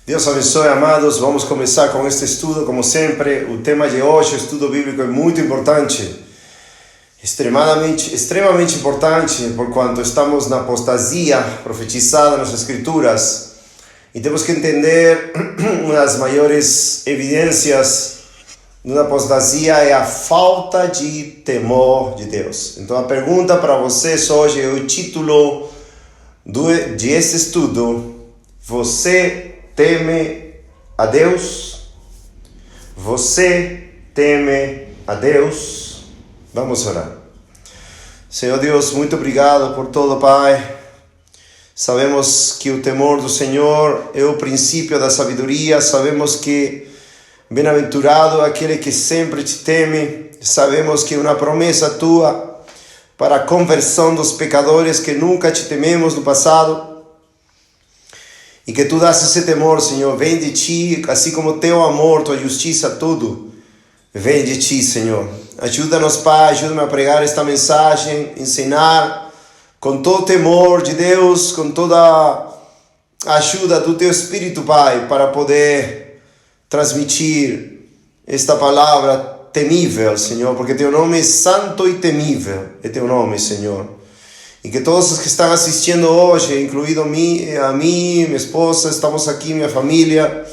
Deus abençoe, amados. Vamos começar com este estudo, como sempre. O tema de hoje, o estudo bíblico, é muito importante. Extremamente importante, por quanto estamos na apostasia profetizada nas Escrituras. E temos que entender uma das maiores evidências de uma apostasia é a falta de temor de Deus. Então a pergunta para vocês hoje é o título de este estudo: você teme a Deus? Você teme a Deus? Vamos orar. Senhor Deus, muito obrigado por tudo, Pai. Sabemos que o temor do Senhor é o princípio da sabedoria. Sabemos que bem-aventurado aquele que sempre te teme. Sabemos que é uma promessa tua para a conversão dos pecadores que nunca te tememos no passado. E que tu dás esse temor, Senhor, vem de ti, assim como teu amor, tua justiça, tudo vem de ti, Senhor. Ajuda-nos, Pai, ajuda-me a pregar esta mensagem, ensinar com todo o temor de Deus, com toda a ajuda do teu Espírito, Pai, para poder transmitir esta palavra temível, Senhor, porque teu nome é santo e temível, é teu nome, Senhor. E que todos os que estão assistindo hoje, incluído a mim, minha esposa, estamos aqui, minha família,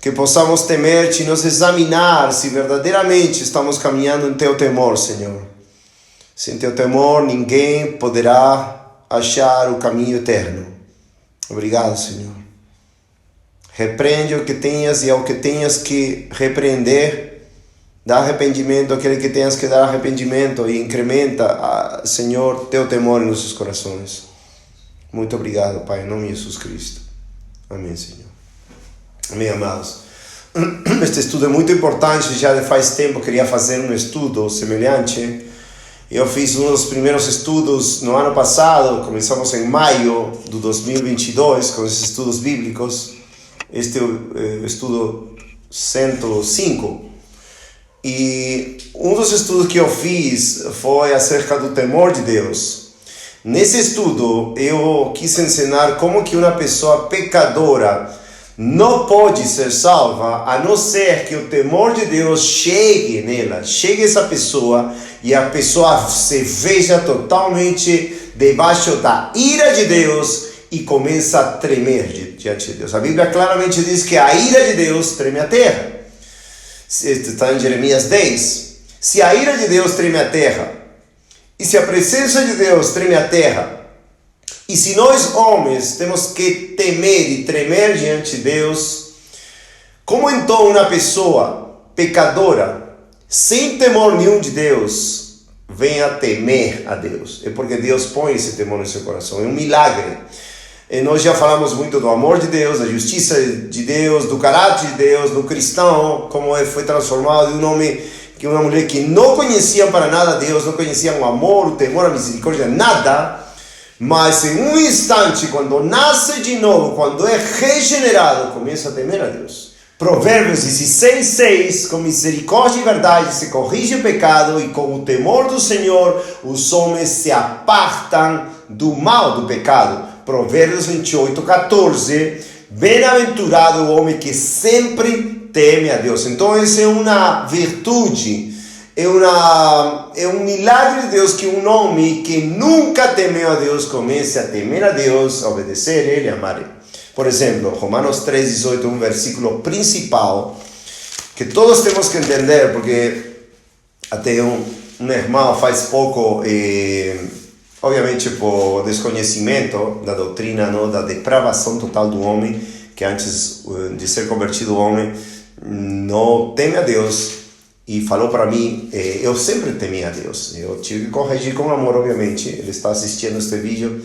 que possamos temer-te e nos examinar se verdadeiramente estamos caminhando em teu temor, Senhor. Sem teu temor, ninguém poderá achar o caminho eterno. Obrigado, Senhor. Repreende o que tenhas e ao que tenhas que repreender. Dá arrependimento àquele que tenhas que dar arrependimento e incrementa, Senhor, teu temor em nossos corações. Muito obrigado, Pai, em nome de Jesus Cristo. Amém, Senhor. Amém, amados. Este estudo é muito importante, já faz tempo eu queria fazer um estudo semelhante. Eu fiz um dos primeiros estudos no ano passado, começamos em maio de 2022 com esses estudos bíblicos. Este é o estudo 105. E um dos estudos que eu fiz foi acerca do temor de Deus. Nesse estudo eu quis ensinar como que uma pessoa pecadora não pode ser salva a não ser que o temor de Deus chegue nela, chegue essa pessoa e a pessoa se veja totalmente debaixo da ira de Deus e começa a tremer diante de Deus. A Bíblia claramente diz que a ira de Deus treme a terra. Está em Jeremias 10. Se a ira de Deus treme a terra, e se a presença de Deus treme a terra, e se nós homens temos que temer e tremer diante de Deus, como então uma pessoa pecadora, sem temor nenhum de Deus, vem a temer a Deus? É porque Deus põe esse temor no seu coração, é um milagre. E nós já falamos muito do amor de Deus, da justiça de Deus, do caráter de Deus, do cristão, como ele foi transformado de um homem, que uma mulher que não conhecia para nada Deus, não conhecia o amor, o temor, a misericórdia, nada, mas em um instante, quando nasce de novo, quando é regenerado, começa a temer a Deus. Provérbios 16:6, com misericórdia e verdade se corrige o pecado, e com o temor do Senhor os homens se apartam do mal do pecado. Provérbios 28:14, bem-aventurado o homem que sempre teme a Deus. Então essa é uma virtude, é um milagre de Deus que um homem que nunca temeu a Deus comece a temer a Deus, a obedecer a Ele, a amar Ele. Por exemplo, Romanos 3:18, um versículo principal que todos temos que entender, porque até um irmão faz pouco, obviamente por desconhecimento da doutrina, não, da depravação total do homem, que antes de ser convertido o homem não teme a Deus, e falou para mim, eu sempre temi a Deus. Eu tive que corrigir com amor, obviamente. Ele está assistindo este vídeo.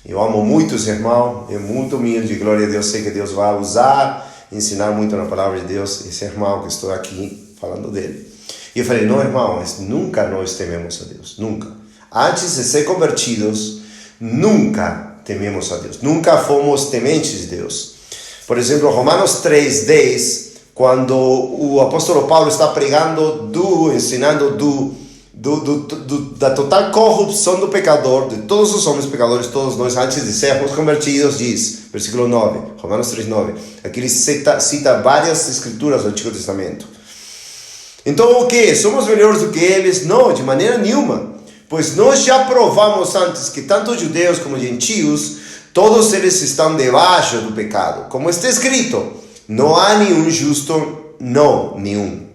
Eu amo muito esse irmão, é muito humilde, glória a Deus. Sei que Deus vai usar, ensinar muito na palavra de Deus, esse irmão que estou aqui falando dele. E eu falei, não, irmão, nunca nós tememos a Deus, nunca. Antes de ser convertidos, nunca tememos a Deus, nunca fomos tementes de Deus. Por exemplo, Romanos 3:10, quando o apóstolo Paulo está pregando, ensinando da total corrupção do pecador, de todos os homens pecadores, todos nós, antes de sermos convertidos, diz, versículo 9, Romanos 3:9. Aqui ele cita várias escrituras do Antigo Testamento. Então o que? Somos melhores do que eles? Não, de maneira nenhuma. Pois nós já provamos antes que tanto judeus como gentios, todos eles estão debaixo do pecado. Como está escrito, não há nenhum justo, não, nenhum.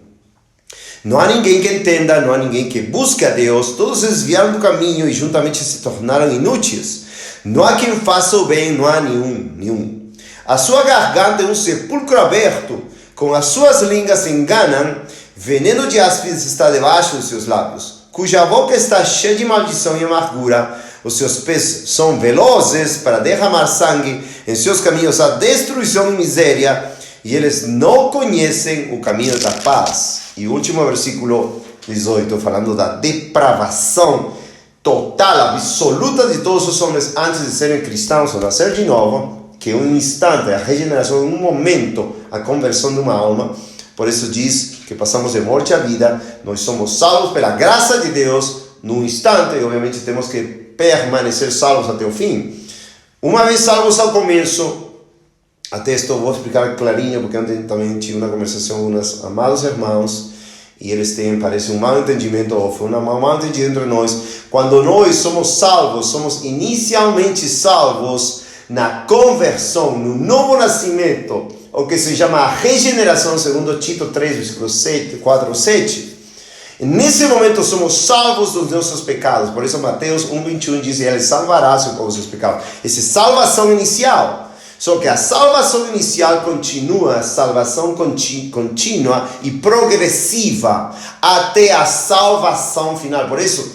Não há ninguém que entenda, não há ninguém que busque a Deus. Todos desviaram do caminho e juntamente se tornaram inúteis. Não há quem faça o bem, não há nenhum. A sua garganta é um sepulcro aberto, com as suas línguas enganam, veneno de áspides está debaixo dos seus lábios, cuja boca está cheia de maldição e amargura. Os seus pés são velozes para derramar sangue, em seus caminhos há destruição e miséria, e eles não conhecem o caminho da paz. E o último versículo 18, falando da depravação total, absoluta de todos os homens antes de serem cristãos ou nascer de novo, que é um instante, a regeneração, um momento, a conversão de uma alma. Por isso diz que passamos de morte à vida, nós somos salvos pela graça de Deus num instante, e obviamente temos que permanecer salvos até o fim. Uma vez salvos ao começo, até isto eu vou explicar clarinho, porque ontem também tive uma conversação com uns amados irmãos, e eles têm, parece, um mau entendimento, ou foi um mau entendimento entre nós. Quando nós somos salvos, somos inicialmente salvos na conversão, no novo nascimento, o que se chama a regeneração, segundo Tito 3, versículos 4 ou 7. E nesse momento somos salvos dos nossos pecados. Por isso Mateus 1:21 diz, Ele salvará seu povo dos seus pecados. Essa é salvação inicial. Só que a salvação inicial continua, a salvação contínua e progressiva até a salvação final. Por isso,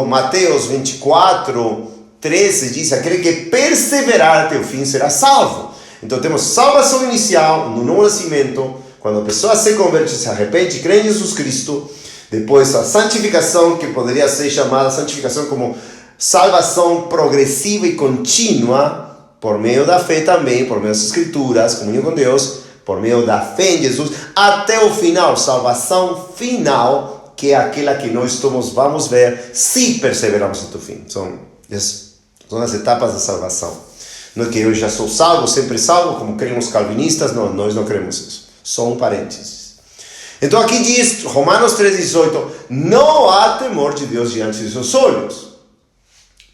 Mateus 24:13 diz, aquele que perseverar até o fim será salvo. Então temos salvação inicial no novo nascimento, quando a pessoa se converte, se arrepende, crê em Jesus Cristo. Depois a santificação, que poderia ser chamada santificação como salvação progressiva e contínua, por meio da fé também, por meio das escrituras, comunhão com Deus, por meio da fé em Jesus, até o final, salvação final, que é aquela que nós vamos ver se perseverarmos até o fim. São as etapas da salvação. Não é que eu já sou salvo, sempre salvo, como creem os calvinistas, não, nós não cremos isso. Só um parênteses. Então aqui diz, Romanos 3:18, não há temor de Deus diante de seus olhos.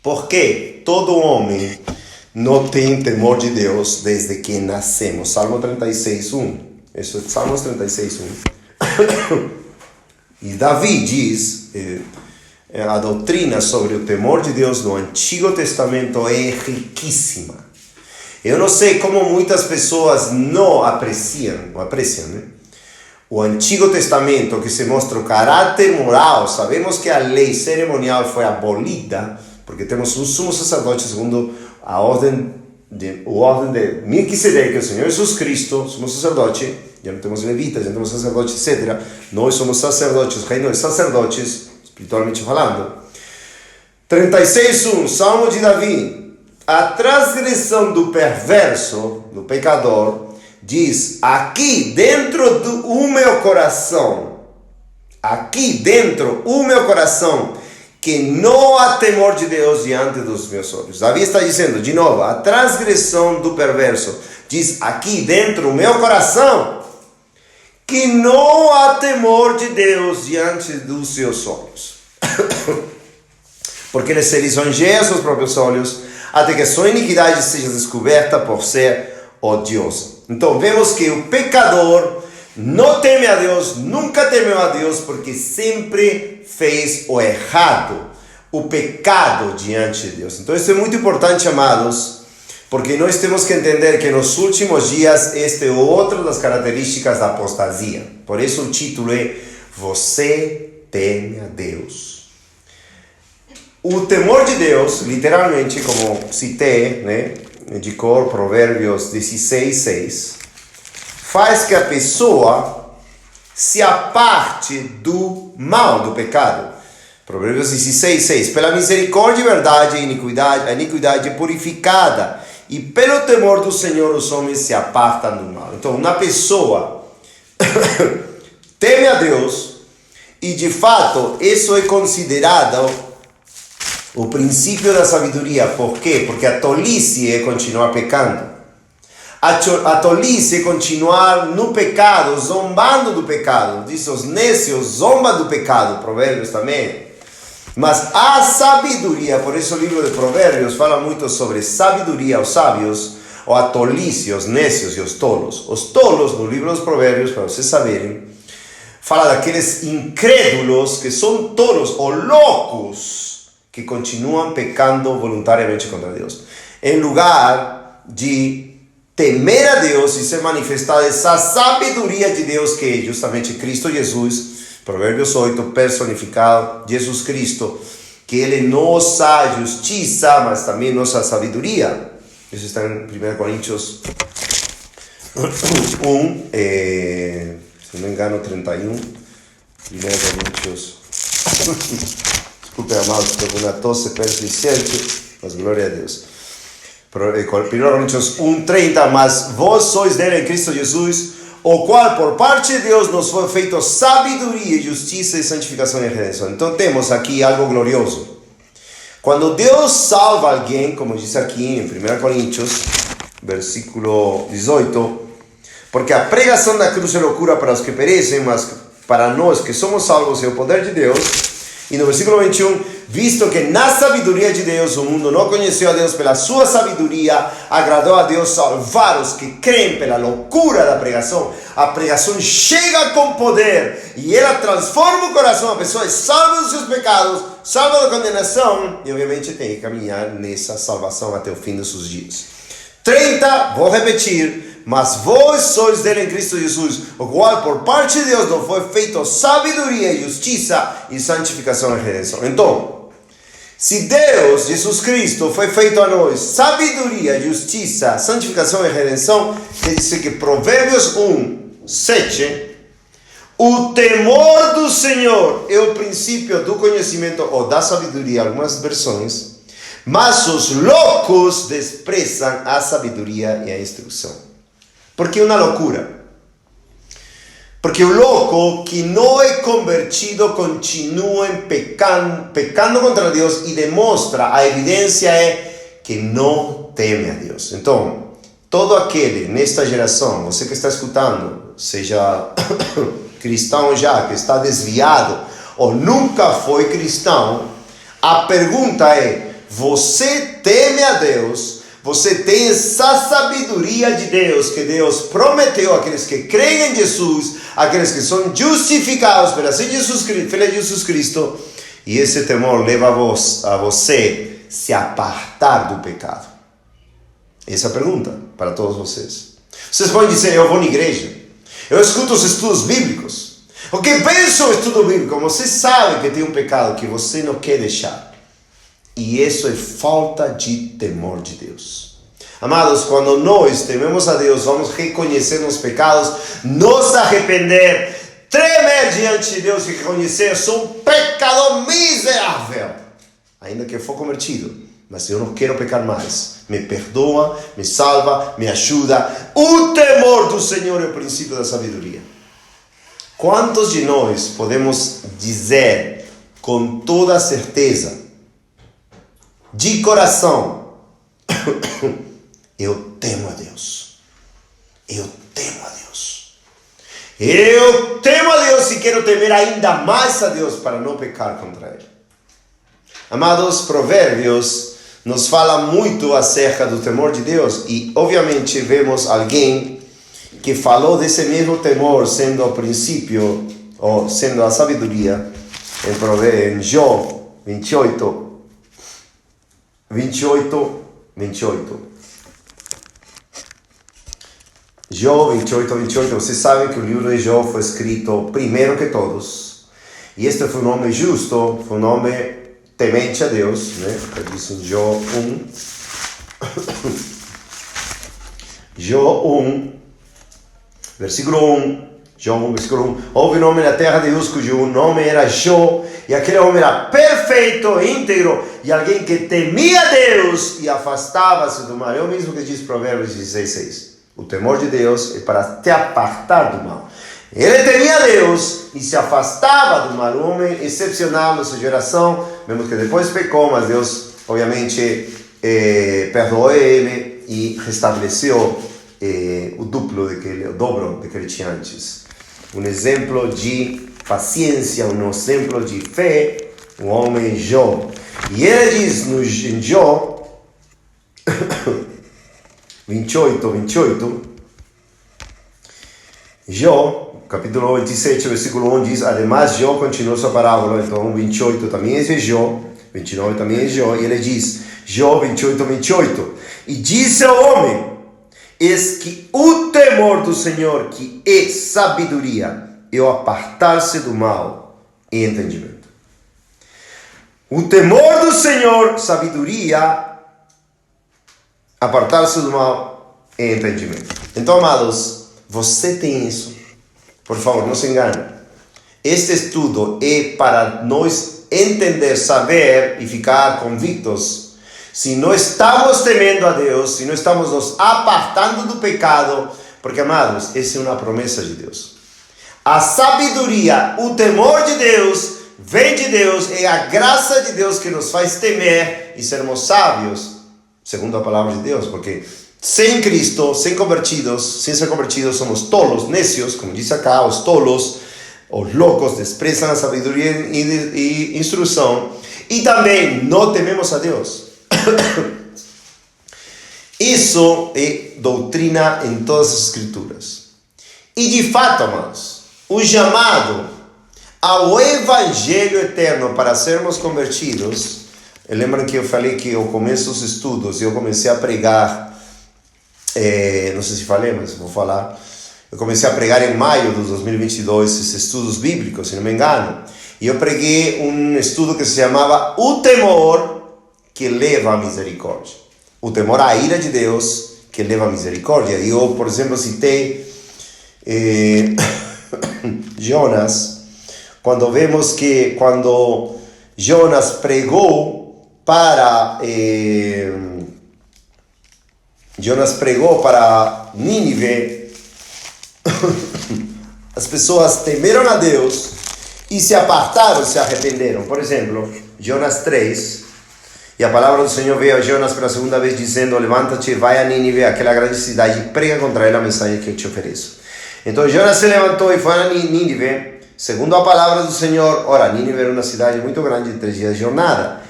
Porque todo homem não tem temor de Deus desde que nascemos. Salmo 36:1. Isso é Salmos 36:1. E Davi diz, a doutrina sobre o temor de Deus no Antigo Testamento é riquíssima. Eu não sei como muitas pessoas não apreciam, né? O Antigo Testamento, que se mostra o caráter moral. Sabemos que a lei cerimonial foi abolida, porque temos um sumo sacerdote segundo a ordem de Melquisedeque, o Senhor Jesus Cristo, sumo sacerdote. Já não temos levitas, já não temos sacerdotes, etc. Nós somos sacerdotes, reino de sacerdotes, espiritualmente falando. 36:1, Salmo de Davi. A transgressão do perverso, do pecador, diz, aqui dentro do meu coração, que não há temor de Deus diante dos meus olhos. Davi está dizendo, de novo, a transgressão do perverso, diz, aqui dentro do meu coração, que não há temor de Deus diante dos seus olhos. Porque ele se lisonjeia aos seus próprios olhos, até que sua iniquidade seja descoberta por ser odiosa. Então vemos que o pecador não teme a Deus, nunca temeu a Deus, porque sempre fez o errado, o pecado diante de Deus. Então isso é muito importante, amados, porque nós temos que entender que nos últimos dias esta é outra das características da apostasia. Por isso o título é Você teme a Deus. O temor de Deus, literalmente, como citei, né, de cor, Provérbios 16:6, faz que a pessoa se aparte do mal, do pecado. Provérbios 16:6, pela misericórdia e verdade, a iniquidade é purificada, e pelo temor do Senhor os homens se apartam do mal. Então, uma pessoa teme a Deus, e de fato, isso é considerado O princípio da sabedoria. Por quê? Porque a tolice é continuar pecando. A tolice é continuar no pecado, zombando do pecado. Diz, os nécios zombam do pecado. Provérbios também. Mas a sabedoria, por isso o livro de Provérbios fala muito sobre sabedoria, os sábios, ou a tolice, os nécios e os tolos. Os tolos, no livro dos Provérbios, para vocês saberem, fala daqueles incrédulos que são tolos ou loucos que continuam pecando voluntariamente contra Deus. Em lugar de temer a Deus e ser manifestada essa sabedoria de Deus que é justamente Cristo Jesus, Provérbios 8, personificado, Jesus Cristo, que Ele nos dá justiça, mas também nos dá sabedoria. Isso está em 1 Coríntios 1, se não me engano, 31. 1 Coríntios, desculpe, amados, estou com uma tosse persistente, mas glória a Deus. 1 Coríntios 1, 30, mas vós sois dele em Cristo Jesus, o qual por parte de Deus nos foi feito sabedoria, justiça e santificação e redenção. Então temos aqui algo glorioso. Quando Deus salva alguém, como diz aqui em 1 Coríntios, versículo 18, porque a pregação da cruz é loucura para os que perecem, mas para nós que somos salvos é o poder de Deus. E no versículo 21, visto que na sabedoria de Deus o mundo não conheceu a Deus pela sua sabedoria, agradou a Deus salvar os que creem pela loucura da pregação. A pregação chega com poder e ela transforma o coração. A pessoa é salva dos seus pecados, salva da condenação e obviamente tem que caminhar nessa salvação até o fim dos seus dias. 30, vou repetir. Mas vós sois dele em Cristo Jesus, o qual por parte de Deus nos foi feito sabedoria, justiça e santificação e redenção. Então, se Deus, Jesus Cristo, foi feito a nós sabedoria, justiça, santificação e redenção, quer dizer que Provérbios 1, 7, o temor do Senhor é o princípio do conhecimento ou da sabedoria, algumas versões, mas os loucos desprezam a sabedoria e a instrução. Porque é uma loucura. Porque o louco que não é convertido continua pecando contra Deus e demonstra, a evidência é que não teme a Deus. Então, todo aquele nesta geração, você que está escutando, seja cristão já, que está desviado ou nunca foi cristão, a pergunta é, você teme a Deus? Você tem essa sabedoria de Deus, que Deus prometeu àqueles que creem em Jesus, àqueles que são justificados pela fé de Jesus Cristo, e esse temor leva a você se apartar do pecado. Essa é a pergunta para todos vocês. Vocês podem dizer, eu vou na igreja, eu escuto os estudos bíblicos, o que penso no estudo bíblico? Você sabe que tem um pecado que você não quer deixar. E isso é falta de temor de Deus. Amados, quando nós tememos a Deus, vamos reconhecer os pecados, nos arrepender, tremer diante de Deus e reconhecer, sou um pecador miserável, ainda que for convertido, mas eu não quero pecar mais. Me perdoa, me salva, me ajuda. O temor do Senhor é o princípio da sabedoria. Quantos de nós podemos dizer com toda certeza, de coração, eu temo a Deus, eu temo a Deus, eu temo a Deus e quero temer ainda mais a Deus para não pecar contra Ele. Amados, Provérbios nos fala muito acerca do temor de Deus e obviamente vemos alguém que falou desse mesmo temor sendo o princípio, ou sendo a sabedoria, em Jó 28, 28. Jó 28. Vocês sabem que o livro de Jó foi escrito primeiro que todos. E este foi um homem justo, foi um homem temente a Deus, né? Diz em Jó 1. Jó 1, versículo 1. Jó 1, versículo 1. Houve um homem na terra de Uz, cujo nome era Jó, e aquele homem era perfeito, íntegro, e alguém que temia Deus e afastava-se do mal. É o mesmo que diz Provérbios 16:6. O temor de Deus é para te apartar do mal. Ele temia Deus e se afastava do mal. Um homem excepcional na sua geração, vemos que depois pecou, mas Deus, obviamente, perdoou ele e restabeleceu o dobro do que ele tinha antes. Um exemplo de paciência, um exemplo de fé, um homem Jó. E ele diz em Jó 28, Jó, capítulo 27, versículo 1 diz: además Jó continuou sua parábola, então 28 também é de Jó, 29 também é de Jó, e ele diz, Jó 28, e disse ao homem: eis que o temor do Senhor, que é sabedoria, é o apartar-se do mal e entendimento. O temor do Senhor, sabedoria, apartar-se do mal e entendimento. Então, amados, você tem isso. Por favor, não se engane. Este estudo é para nós entender, saber e ficar convictos. Se não estamos temendo a Deus, se não estamos nos apartando do pecado, porque, amados, essa é uma promessa de Deus. A sabedoria, o temor de Deus, vem de Deus, é a graça de Deus que nos faz temer e sermos sábios, segundo a palavra de Deus, porque sem Cristo, sem ser convertidos, somos tolos, necios, como diz acá, os tolos, os loucos, desprezam a sabedoria e instrução, e também não tememos a Deus. Isso é doutrina em todas as escrituras. E de fato, amados, o chamado ao Evangelho eterno para sermos convertidos, lembram que eu falei que ao começo dos estudos eu comecei a pregar, não sei se falei, mas vou falar, eu comecei a pregar em maio de 2022 esses estudos bíblicos, se não me engano, e eu preguei um estudo que se chamava O Temor que leva à misericórdia. O temor à ira de Deus que leva à misericórdia. E eu, por exemplo, citei Jonas, quando vemos que quando Jonas pregou para Nínive, as pessoas temeram a Deus e se apartaram, se arrependeram. Por exemplo, Jonas 3, e a palavra do Senhor veio a Jonas pela segunda vez dizendo: levanta-te, vai a Nínive, aquela grande cidade, e prega contra ela a mensagem que eu te ofereço. Então Jonas se levantou e foi a Nínive, segundo a palavra do Senhor. Ora, Nínive era uma cidade muito grande, de 3 dias de jornada.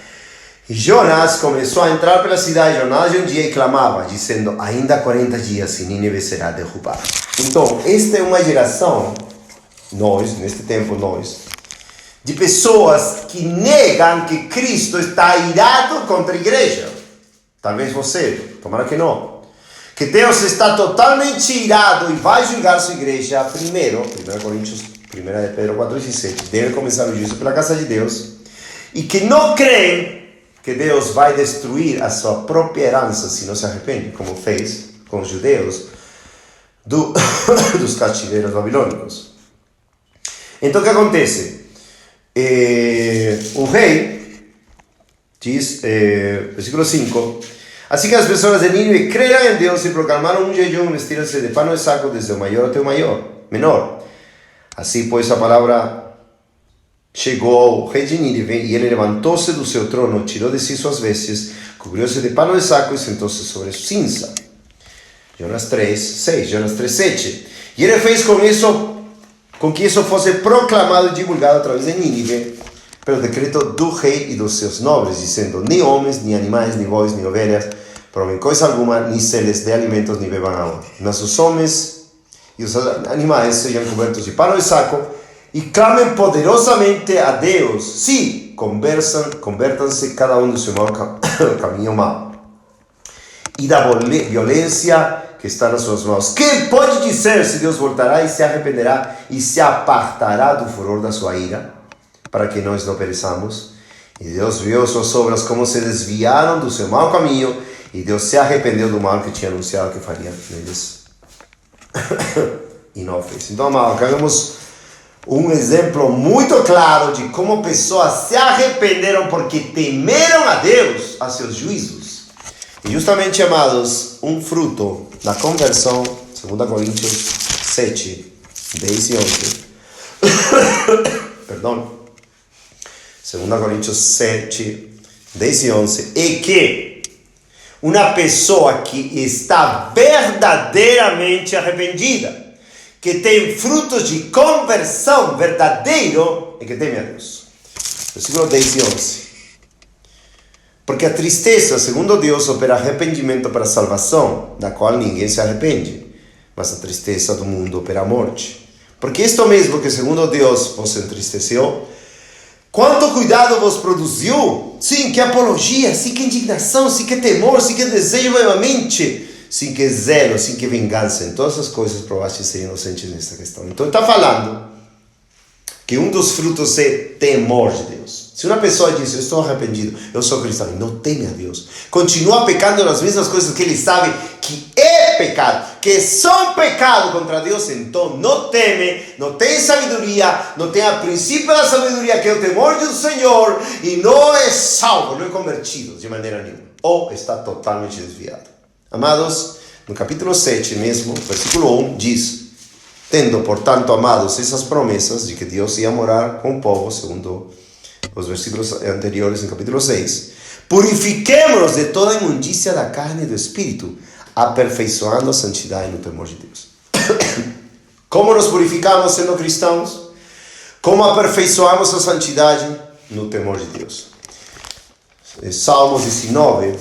E Jonas começou a entrar pela cidade, jornada de um dia, e clamava, dizendo: ainda 40 dias e Nínive será derrubada. Então, esta é uma geração, neste tempo, de pessoas que negam que Cristo está irado contra a igreja. Talvez você, tomara que não. Que Deus está totalmente irado e vai julgar sua igreja. Primeiro, 1 Pedro 4,17, deve começar o juízo pela casa de Deus. E que não creem que Deus vai destruir a sua própria herança se não se arrepende, como fez com os judeus dos cativeiros babilônicos. Então o que acontece? O rei diz, versículo 5: assim que as pessoas de Nínive creram em Deus e proclamaram um jejum, vestiram-se de pano e saco, desde o maior até o menor. Assim, pois, a palavra chegou ao rei de Nínive, e ele levantou-se do seu trono, tirou de si suas vestes, cobriu-se de pano e saco e sentou-se sobre cinza. Jonas 3:6, Jonas 3:7. E ele fez com que isso fosse proclamado e divulgado através de Nínive, pelo decreto do rei e dos seus nobres, dizendo: nem homens, nem animais, nem bois, nem ovelhas, provem coisa alguma, nem se lhes dê alimentos, nem bebam água. Mas os homens e os animais sejam cobertos de pano e saco, e clamem poderosamente a Deus. Sim, convertam-se cada um do seu mau caminho mau e da violência que está nas suas mãos. Quem pode dizer se Deus voltará e se arrependerá e se apartará do furor da sua ira, para que nós não pereçamos? E Deus viu suas obras, como se desviaram do seu mau caminho, e Deus se arrependeu do mal que tinha anunciado que faria neles. E não fez. Então, amados, vemos um exemplo muito claro de como pessoas se arrependeram porque temeram a Deus, a seus juízos. E justamente, amados, um fruto da conversão, 2 Coríntios 7, 10 e 11. Perdão. 2 Coríntios 7, 10 e 11, é que uma pessoa que está verdadeiramente arrependida, que tem frutos de conversão verdadeiro, é que teme a Deus. Versículo 10 e 11. Porque a tristeza, segundo Deus, opera arrependimento para a salvação, da qual ninguém se arrepende, mas a tristeza do mundo opera a morte. Porque isto mesmo que segundo Deus vos entristeceu, quanto cuidado vos produziu? Sim, que apologia, sim, que indignação, sim, que temor, sim, que desejo vivamente, sim, que zelo, sim, que vingança. Em todas as coisas provaste ser inocentes nesta questão. Então está falando que um dos frutos é temor de Deus. Se uma pessoa diz, eu estou arrependido, eu sou cristão, e não teme a Deus, continua pecando nas mesmas coisas que ele sabe que é pecado, que são pecado contra Deus, então não teme, não tem sabedoria, não tem o princípio da sabedoria, que é o temor do Senhor, e não é salvo, não é convertido de maneira nenhuma, ou está totalmente desviado. Amados, no capítulo 7 mesmo, versículo 1, diz: tendo, portanto, amados, essas promessas de que Deus ia morar com o povo, segundo os versículos anteriores no capítulo 6, purifiquemo-nos de toda a imundícia da carne e do espírito, aperfeiçoando a santidade no temor de Deus. Como nos purificamos sendo cristãos? Como aperfeiçoamos a santidade no temor de Deus? Salmos 19.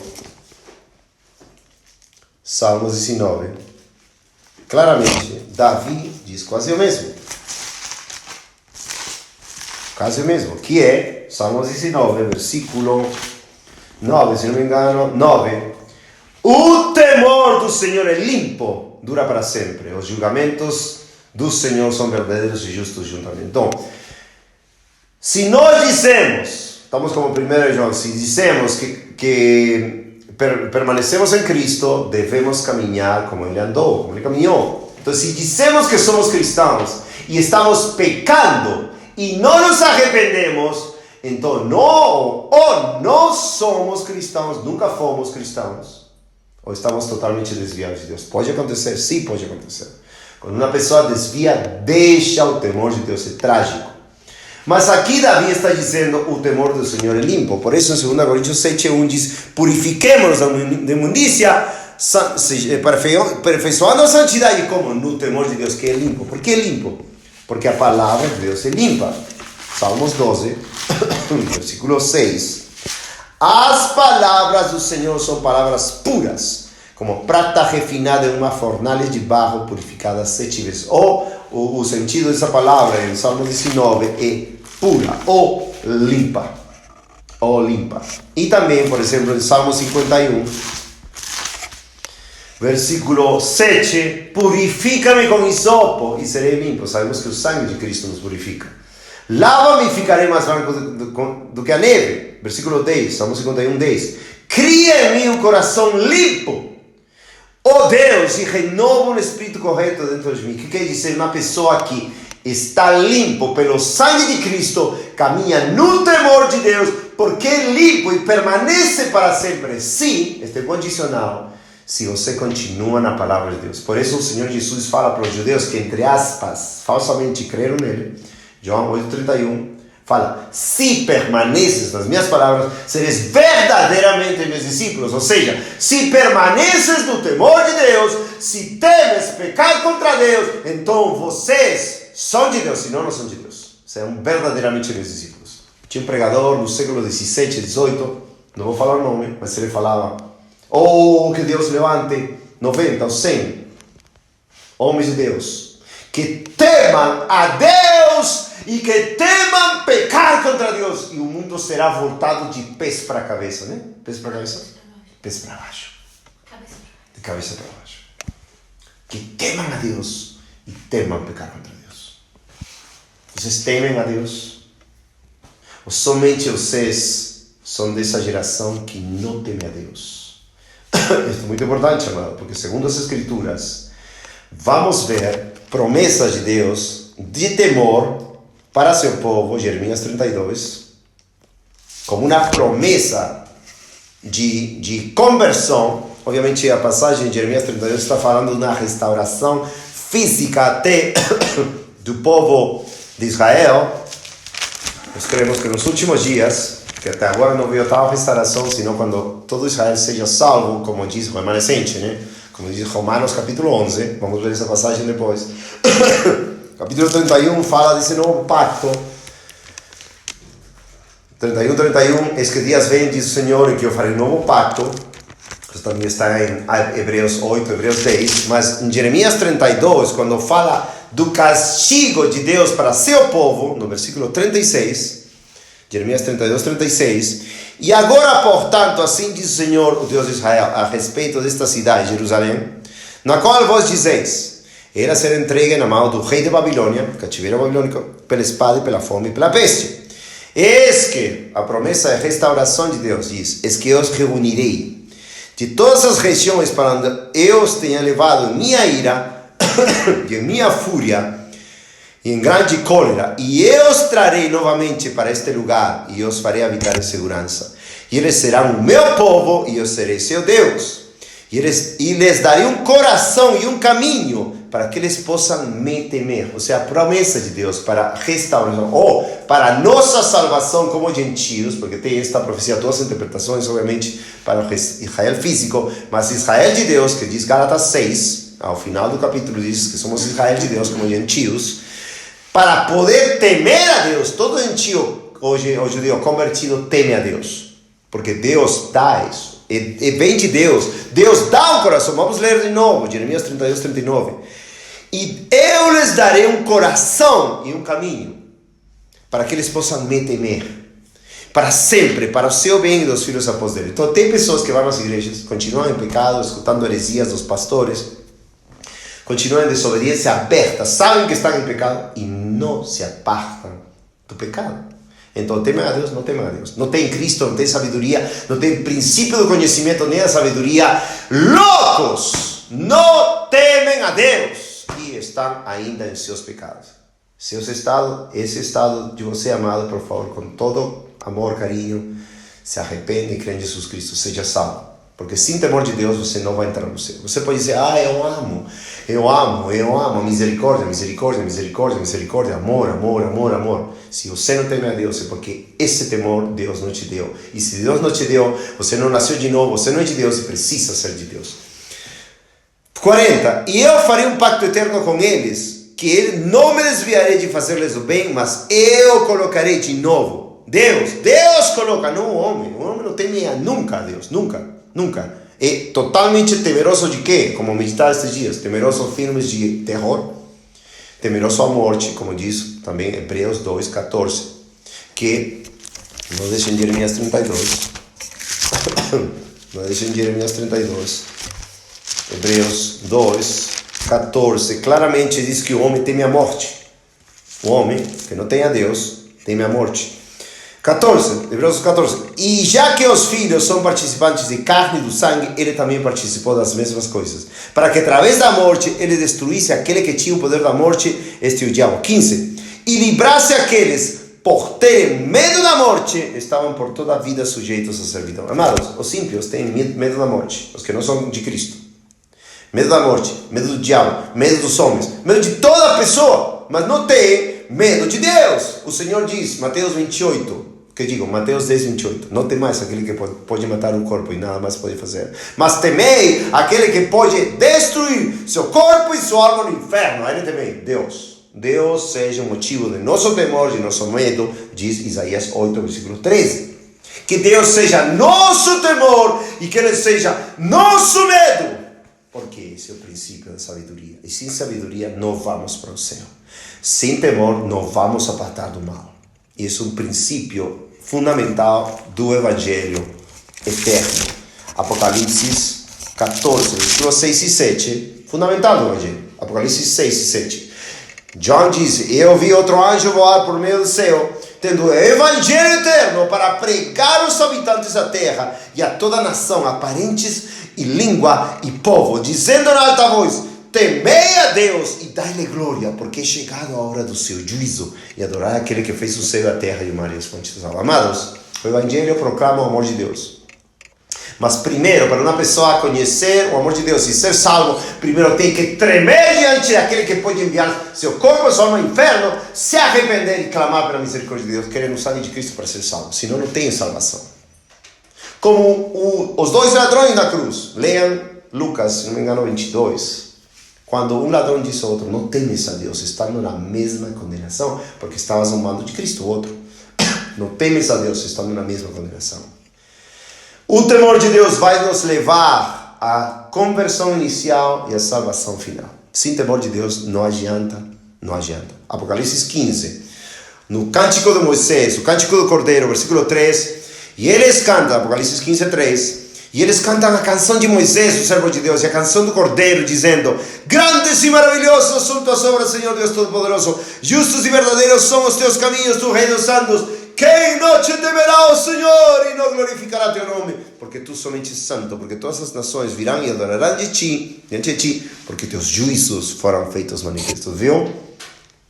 Salmos 19. Claramente, Davi diz quase o mesmo. Quase o mesmo. Que é Salmos 19, versículo 9, se não me engano, 9. O temor do Senhor é limpo, dura para sempre. Os julgamentos do Senhor são verdadeiros e justos juntamente. Então, se nós dizemos, estamos como 1 João, se dizemos que permanecemos em Cristo, devemos caminhar como Ele andou, como Ele caminhou. Então, se dizemos que somos cristãos e estamos pecando e não nos arrependemos, então não somos cristãos, nunca fomos cristãos, ou estamos totalmente desviados de Deus. Pode acontecer, sim, pode acontecer. Quando uma pessoa desvia, deixa o temor de Deus, é trágico. Mas aqui Davi está dizendo, o temor do Senhor é limpo. Por isso em 2 Coríntios 7:1 diz, purifiquemos da imundícia, aperfeiçoando a santidade, como? No temor de Deus, que é limpo. Por que é limpo? Porque a palavra de Deus é limpa. Salmos 12, versículo 6. As palavras do Senhor são palavras puras, como prata refinada em uma fornalha de barro purificada 7 vezes. O sentido dessa palavra em Salmo 19 é pura ou limpa. Ou limpa. E também, por exemplo, em Salmo 51, versículo 7, purifica-me com hisopo e serei limpo. Sabemos que o sangue de Cristo nos purifica. Lava-me e ficarei mais branco do que a neve. Versículo 10, Salmo 51, 10. Cria em mim um coração limpo, ó Deus, e renova um espírito correto dentro de mim. O que quer dizer? Uma pessoa que está limpo pelo sangue de Cristo, caminha no temor de Deus, porque é limpo e permanece para sempre. Sim, este é condicional, se você continua na palavra de Deus. Por isso o Senhor Jesus fala para os judeus que, entre aspas, falsamente creram nele. João 8:31 fala, se permaneces nas minhas palavras, seres verdadeiramente meus discípulos. Ou seja, se permaneces no temor de Deus, se temes pecar contra Deus, então vocês são de Deus, senão não são de Deus. São verdadeiramente meus discípulos. Tinha um pregador no século 17, 18, não vou falar o nome, mas ele falava, que Deus levante 90 ou 100 homens de Deus, que temam a Deus e que temam pecar contra Deus, e o mundo será voltado de pés para a cabeça, né? Pés para a cabeça? Pés para baixo. De cabeça para baixo. Que temam a Deus e temam pecar contra Deus. Vocês temem a Deus? Ou somente vocês são dessa geração que não teme a Deus? Isso é muito importante, amado, porque segundo as Escrituras, vamos ver promessas de Deus de temor para seu povo, Jeremias 32, como uma promessa de conversão. Obviamente a passagem de Jeremias 32 está falando de uma restauração física até do povo de Israel, nós queremos que nos últimos dias, que até agora não veio tal restauração, senão quando todo Israel seja salvo, como diz o remanescente, né? Como diz Romanos capítulo 11, vamos ver essa passagem depois. Capítulo 31 fala desse novo pacto. 31, es que dias vem, diz o Senhor, em que eu farei um novo pacto. Isso também está em Hebreus 8, Hebreus 10. Mas em Jeremias 32, quando fala do castigo de Deus para seu povo, no versículo 36, Jeremias 32, 36, e agora, portanto, assim diz o Senhor, o Deus de Israel, a respeito desta cidade, Jerusalém, na qual vós dizeis, era ser entregue na mão do rei de Babilônia, cativeiro babilônico, pela espada e pela fome e pela peste. Eis que a promessa de restauração de Deus diz, eis que eu os reunirei de todas as regiões para onde eu os tenha levado minha ira e minha fúria e em grande cólera, e eu os trarei novamente para este lugar e os farei habitar em segurança. E eles serão o meu povo e eu serei seu Deus. E lhes darei um coração e um caminho para que eles possam me temer. Ou seja, a promessa de Deus para restauração, ou para nossa salvação como gentios, porque tem esta profecia, duas interpretações, obviamente, para o Israel físico, mas Israel de Deus, que diz Gálatas 6, ao final do capítulo diz que somos Israel de Deus como gentios, para poder temer a Deus. Todo gentio, hoje o judeu convertido, teme a Deus, porque Deus dá isso. E vem de Deus. Deus dá um coração. Vamos ler de novo, Jeremias 32, 39. E eu lhes darei um coração e um caminho, para que eles possam me temer, para sempre, para o seu bem e dos filhos após dele. Então tem pessoas que vão às igrejas, continuam em pecado, escutando heresias dos pastores, continuam em desobediência aberta, sabem que estão em pecado e não se apartam do pecado. Então, temem a Deus, não temem a Deus. Não tem Cristo, não tem sabedoria, não tem princípio do conhecimento nem a sabedoria. Loucos! Não temem a Deus e estão ainda em seus pecados. Esse estado de você, amado, por favor, com todo amor, carinho, se arrepende e crê em Jesus Cristo, seja salvo. Porque sem temor de Deus você não vai entrar no céu. Você pode dizer, eu amo, misericórdia, misericórdia, misericórdia, misericórdia, amor, amor, amor, amor. Se você não teme a Deus é porque esse temor Deus não te deu. E se Deus não te deu, você não nasceu de novo, você não é de Deus e precisa ser de Deus. 40. E eu farei um pacto eterno com eles, que ele não me desviarei de fazer-lhes o bem, mas eu colocarei de novo. Deus coloca, não o homem. O homem não teme nunca a Deus, nunca. Nunca. É totalmente temeroso de quê? Como meditar estes dias. Temeroso a filmes de terror. Temeroso à morte, como diz também Hebreus 2, 14. Que, não deixem Jeremias 32. Não deixem Jeremias 32. Hebreus 2, 14. Claramente diz que o homem teme a morte. O homem que não tem a Deus, teme a morte. 14, Hebreus 14. E já que os filhos são participantes de carne e do sangue, ele também participou das mesmas coisas, para que através da morte ele destruísse aquele que tinha o poder da morte, este o diabo. 15. E livrasse aqueles, por terem medo da morte, estavam por toda a vida sujeitos à servidão. Amados, os ímpios têm medo da morte, os que não são de Cristo. Medo da morte, medo do diabo, medo dos homens, medo de toda pessoa, mas não tem medo de Deus. O Senhor diz, Mateus 28, Mateus 10, 28. Não temais aquele que pode matar o corpo e nada mais pode fazer, mas temei aquele que pode destruir seu corpo e sua alma no inferno. Aí temei Deus. Deus seja o motivo de nosso temor, de nosso medo, diz Isaías 8, versículo 13. Que Deus seja nosso temor e que Ele seja nosso medo, porque esse é o princípio da sabedoria. E sem sabedoria não vamos para o céu. Sem temor não vamos apartar do mal. Isso é um princípio fundamental do Evangelho eterno. Apocalipse 14, versículos 6 e 7, fundamental do Evangelho. Apocalipse 6 e 7. John diz, eu vi outro anjo voar por meio do céu, tendo o Evangelho eterno para pregar aos habitantes da terra e a toda a nação, a parentes e língua e povo, dizendo na alta voz, temei a Deus e dai-lhe glória, porque é chegado a hora do seu juízo, e adorar aquele que fez o céu, a terra e o mar e as fontes das águas. Amados, o Evangelho proclama o amor de Deus. Mas primeiro, para uma pessoa conhecer o amor de Deus e ser salvo, primeiro tem que tremer diante daquele que pode enviar seu corpo, sua alma ao inferno, se arrepender e clamar pela misericórdia de Deus, querendo o sangue de Cristo para ser salvo. Senão não tem salvação. Como os dois ladrões na cruz. Leiam Lucas, se não me engano, 22. Quando um ladrão disse ao outro, não temes a Deus, estando na mesma condenação, porque estava zombando de Cristo, o outro. Não temes a Deus, estando na mesma condenação. O temor de Deus vai nos levar à conversão inicial e à salvação final. Sem temor de Deus não adianta, não adianta. Apocalipse 15, no Cântico de Moisés, o Cântico do Cordeiro, versículo 3, e eles cantam, Apocalipse 15, 3, e eles cantam a canção de Moisés, o servo de Deus, e a canção do Cordeiro, dizendo: grandes e maravilhosos são tuas obras, Senhor Deus Todo-Poderoso, justos e verdadeiros são os teus caminhos, tu Rei dos Santos. Quem não te temerá, ó Senhor, e não glorificará teu nome? Porque tu somente és santo, porque todas as nações virão e adorarão diante de ti, porque teus juízos foram feitos manifestos. Viu?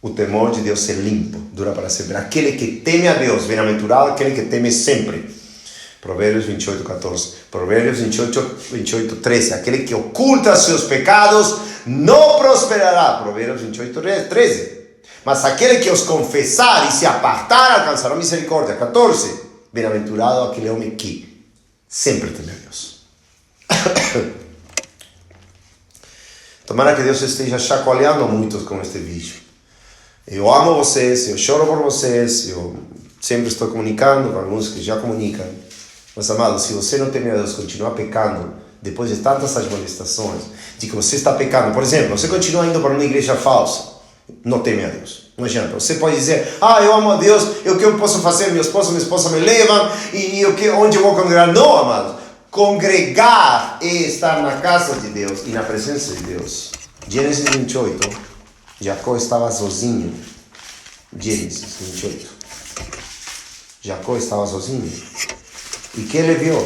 O temor de Deus é limpo, dura para sempre. Aquele que teme a Deus, bem-aventurado aquele que teme sempre. Provérbios 28, 14. Provérbios 28, 13. Aquele que oculta seus pecados não prosperará. Provérbios 28, 13. Mas aquele que os confessar e se apartar alcançará misericórdia. 14. Bem-aventurado aquele homem que sempre teme a Deus. Tomara que Deus esteja chacoalhando muitos com este vídeo. Eu amo vocês, eu choro por vocês, eu sempre estou comunicando com alguns que já comunicam. Mas, amados, se você não teme a Deus, continuar pecando, depois de tantas admoestações, de que você está pecando, por exemplo, você continua indo para uma igreja falsa, não teme a Deus. Não adianta. Você pode dizer: eu amo a Deus, o que eu posso fazer? Meu esposo, minha esposa me levam, e onde eu vou congregar? Não, amados. Congregar é estar na casa de Deus e na presença de Deus. Gênesis 28. Jacó estava sozinho. Gênesis 28. Jacó estava sozinho. E que ele viu?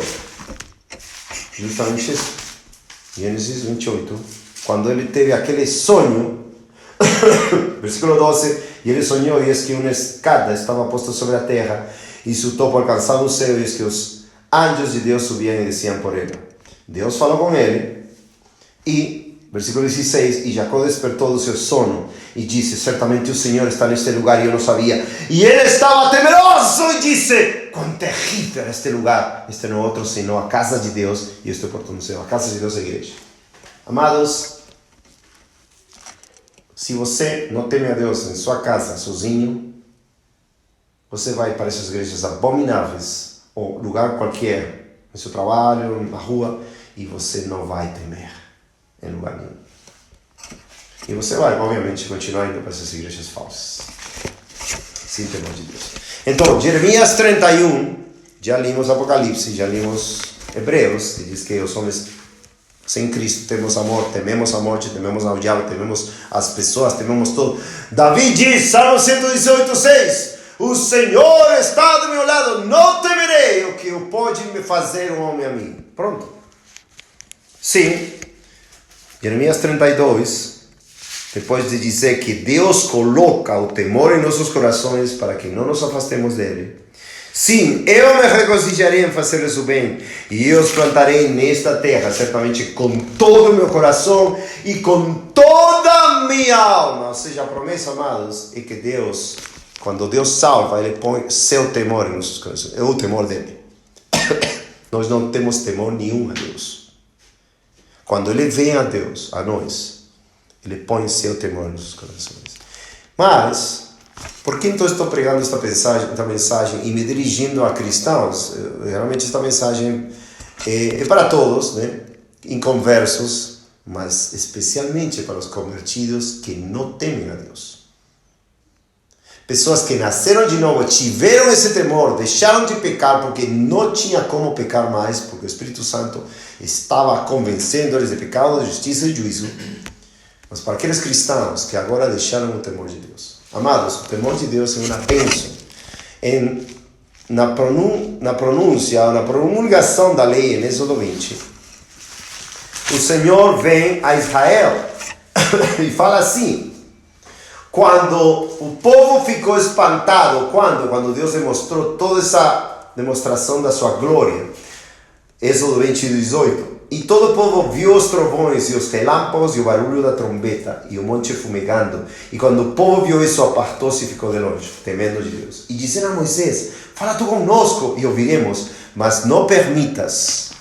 Justamente isso. Gênesis 28. Quando ele teve aquele sonho, versículo 12, e ele sonhou, e eis que uma escada estava posta sobre a terra, e seu topo alcançava o céu, e eis que os anjos de Deus subiam e desciam por ele. Deus falou com ele, e, versículo 16, e Jacó despertou do seu sono, e disse: certamente o Senhor está neste lugar, e eu não sabia. E ele estava temeroso, e disse: quão terrível é este lugar. Este não é outro senão a casa de Deus, e este oportuno céu. A casa de Deus é a igreja. Amados, se você não teme a Deus em sua casa, sozinho, você vai para essas igrejas abomináveis, ou lugar qualquer, no seu trabalho, na rua, e você não vai temer em lugar nenhum. E você vai, obviamente, continuar indo para essas igrejas falsas, sem temor de Deus. Então, Jeremias 31, já limos Apocalipse, já limos Hebreus, que diz que os homens sem Cristo temos amor, tememos a morte, tememos ao diabo, tememos as pessoas, tememos tudo. Davi diz, Salmo 118, 6, o Senhor está do meu lado, não temerei o que pode me fazer um homem a mim. Pronto. Sim, Jeremias 32, depois de dizer que Deus coloca o temor em nossos corações para que não nos afastemos dele. Sim, eu me regozijarei em fazer-lhes o bem, e eu os plantarei nesta terra, certamente com todo o meu coração e com toda a minha alma. Ou seja, a promessa, amados, é que Deus, quando Deus salva, Ele põe seu temor em nossos corações. É o temor dele. Nós não temos temor nenhum a Deus. Quando Ele vem a Deus, a nós, Ele põe seu temor em nossos corações. Mas por que então estou pregando esta mensagem e me dirigindo a cristãos? Realmente esta mensagem é para todos, né? Inconversos, mas especialmente para os convertidos que não temem a Deus. Pessoas que nasceram de novo, tiveram esse temor, deixaram de pecar porque não tinha como pecar mais, porque o Espírito Santo estava convencendo eles de pecado, de justiça e de juízo. Mas para aqueles cristãos que agora deixaram o temor de Deus. Amados, o temor de Deus é uma bênção. Na pronúncia, na promulgação da lei, em Êxodo 20, o Senhor vem a Israel e fala assim, quando o povo ficou espantado, quando Deus demonstrou toda essa demonstração da sua glória, Êxodo 20:18. E todo o povo viu os trovões e os relâmpagos e o barulho da trombeta e o monte fumegando. E quando o povo viu isso, apartou-se e ficou de longe, temendo de Deus. E disseram a Moisés: fala tu conosco e ouviremos, mas não permitas.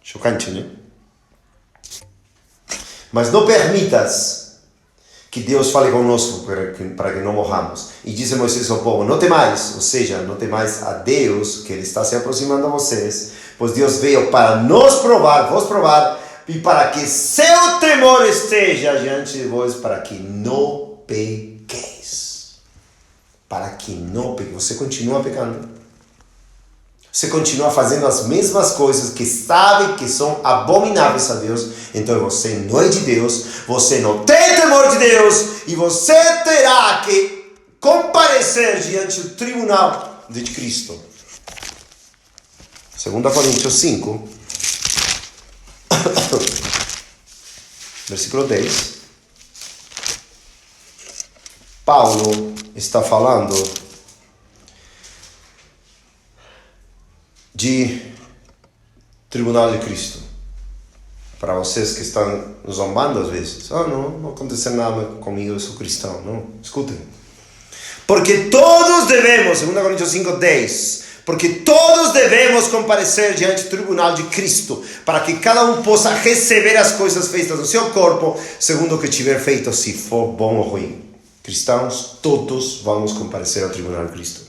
Chocante, né? Mas não permitas que Deus fale conosco para que não morramos. E disse Moisés ao povo: não temais, ou seja, não temais a Deus, que Ele está se aproximando a vocês, pois Deus veio para vos provar, e para que seu temor esteja diante de vós, para que não pequeis. Para que não pequeis. Você continua pecando. Você continua fazendo as mesmas coisas que sabe que são abomináveis a Deus. Então você não é de Deus, você não tem temor de Deus, e você terá que comparecer diante do tribunal de Cristo. 2 Coríntios 5, versículo 10. Paulo está falando de tribunal de Cristo. Para vocês que estão zombando às vezes: não aconteceu nada comigo, eu sou cristão. Não, escutem. Porque todos devemos, 2 Coríntios 5:10, porque todos devemos comparecer diante do tribunal de Cristo, para que cada um possa receber as coisas feitas no seu corpo, segundo o que tiver feito, se for bom ou ruim. Cristãos, todos vamos comparecer ao tribunal de Cristo.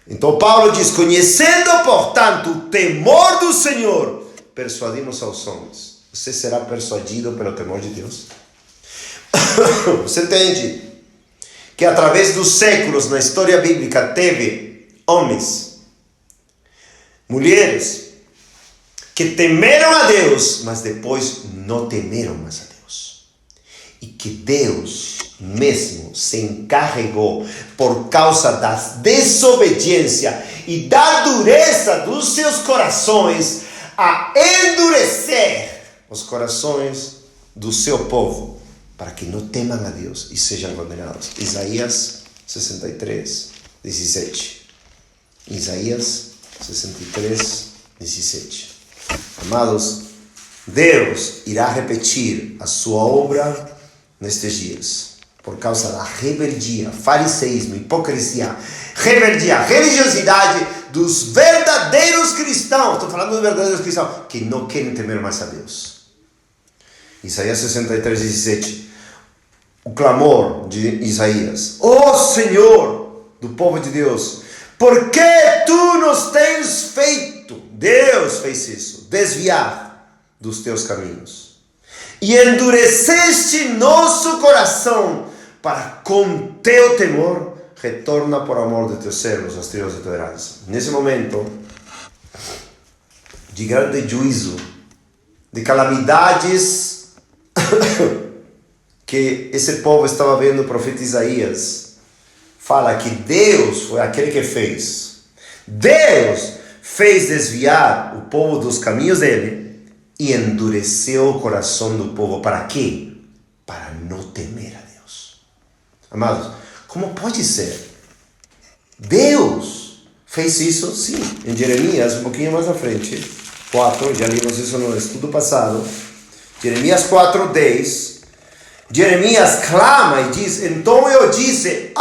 Então Paulo diz: conhecendo, portanto, o temor do Senhor, persuadimos aos homens. Você será persuadido pelo temor de Deus? Você entende que através dos séculos na história bíblica teve homens, mulheres, que temeram a Deus, mas depois não temeram mais a Deus. E que Deus mesmo se encarregou, por causa da desobediência e da dureza dos seus corações, a endurecer os corações do seu povo, para que não temam a Deus e sejam condenados. Isaías 63, 17. Isaías 63, 17. Amados, Deus irá repetir a sua obra nestes dias, por causa da rebeldia, fariseísmo, hipocrisia, rebeldia, religiosidade dos verdadeiros cristãos. Estou falando dos verdadeiros cristãos que não querem temer mais a Deus. Isaías 63, 17. O clamor de Isaías: ó Senhor do povo de Deus, por que tu nos tens feito? Deus fez isso, desviar dos teus caminhos, e endureceste nosso coração, para com teu temor retorna por amor de teus servos as tribos de tua herança. Nesse momento de grande juízo, de calamidades que esse povo estava vendo, o profeta Isaías fala que Deus foi aquele que fez. Deus fez desviar o povo dos caminhos dele e endureceu o coração do povo. Para quê? Para não temer a Deus. Amados, como pode ser? Deus fez isso, sim, em Jeremias, um pouquinho mais à frente, 4, já lemos isso no estudo passado. Jeremias 4:10. Jeremias clama e diz: então eu disse: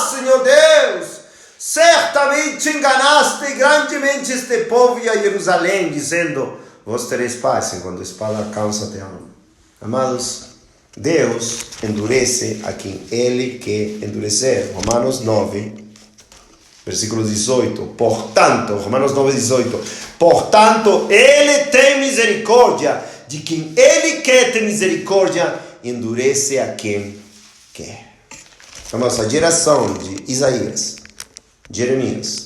Senhor Deus, certamente enganaste grandemente este povo e a Jerusalém, dizendo: vós tereis paz, enquanto a espada alcança a alma. Amados, Deus endurece a quem Ele quer endurecer. Romanos 9, versículo 18. Portanto, Romanos 9, 18. Portanto, Ele tem misericórdia de quem Ele quer ter misericórdia, endurece a quem quer. Vamos, a geração de Isaías, Jeremias,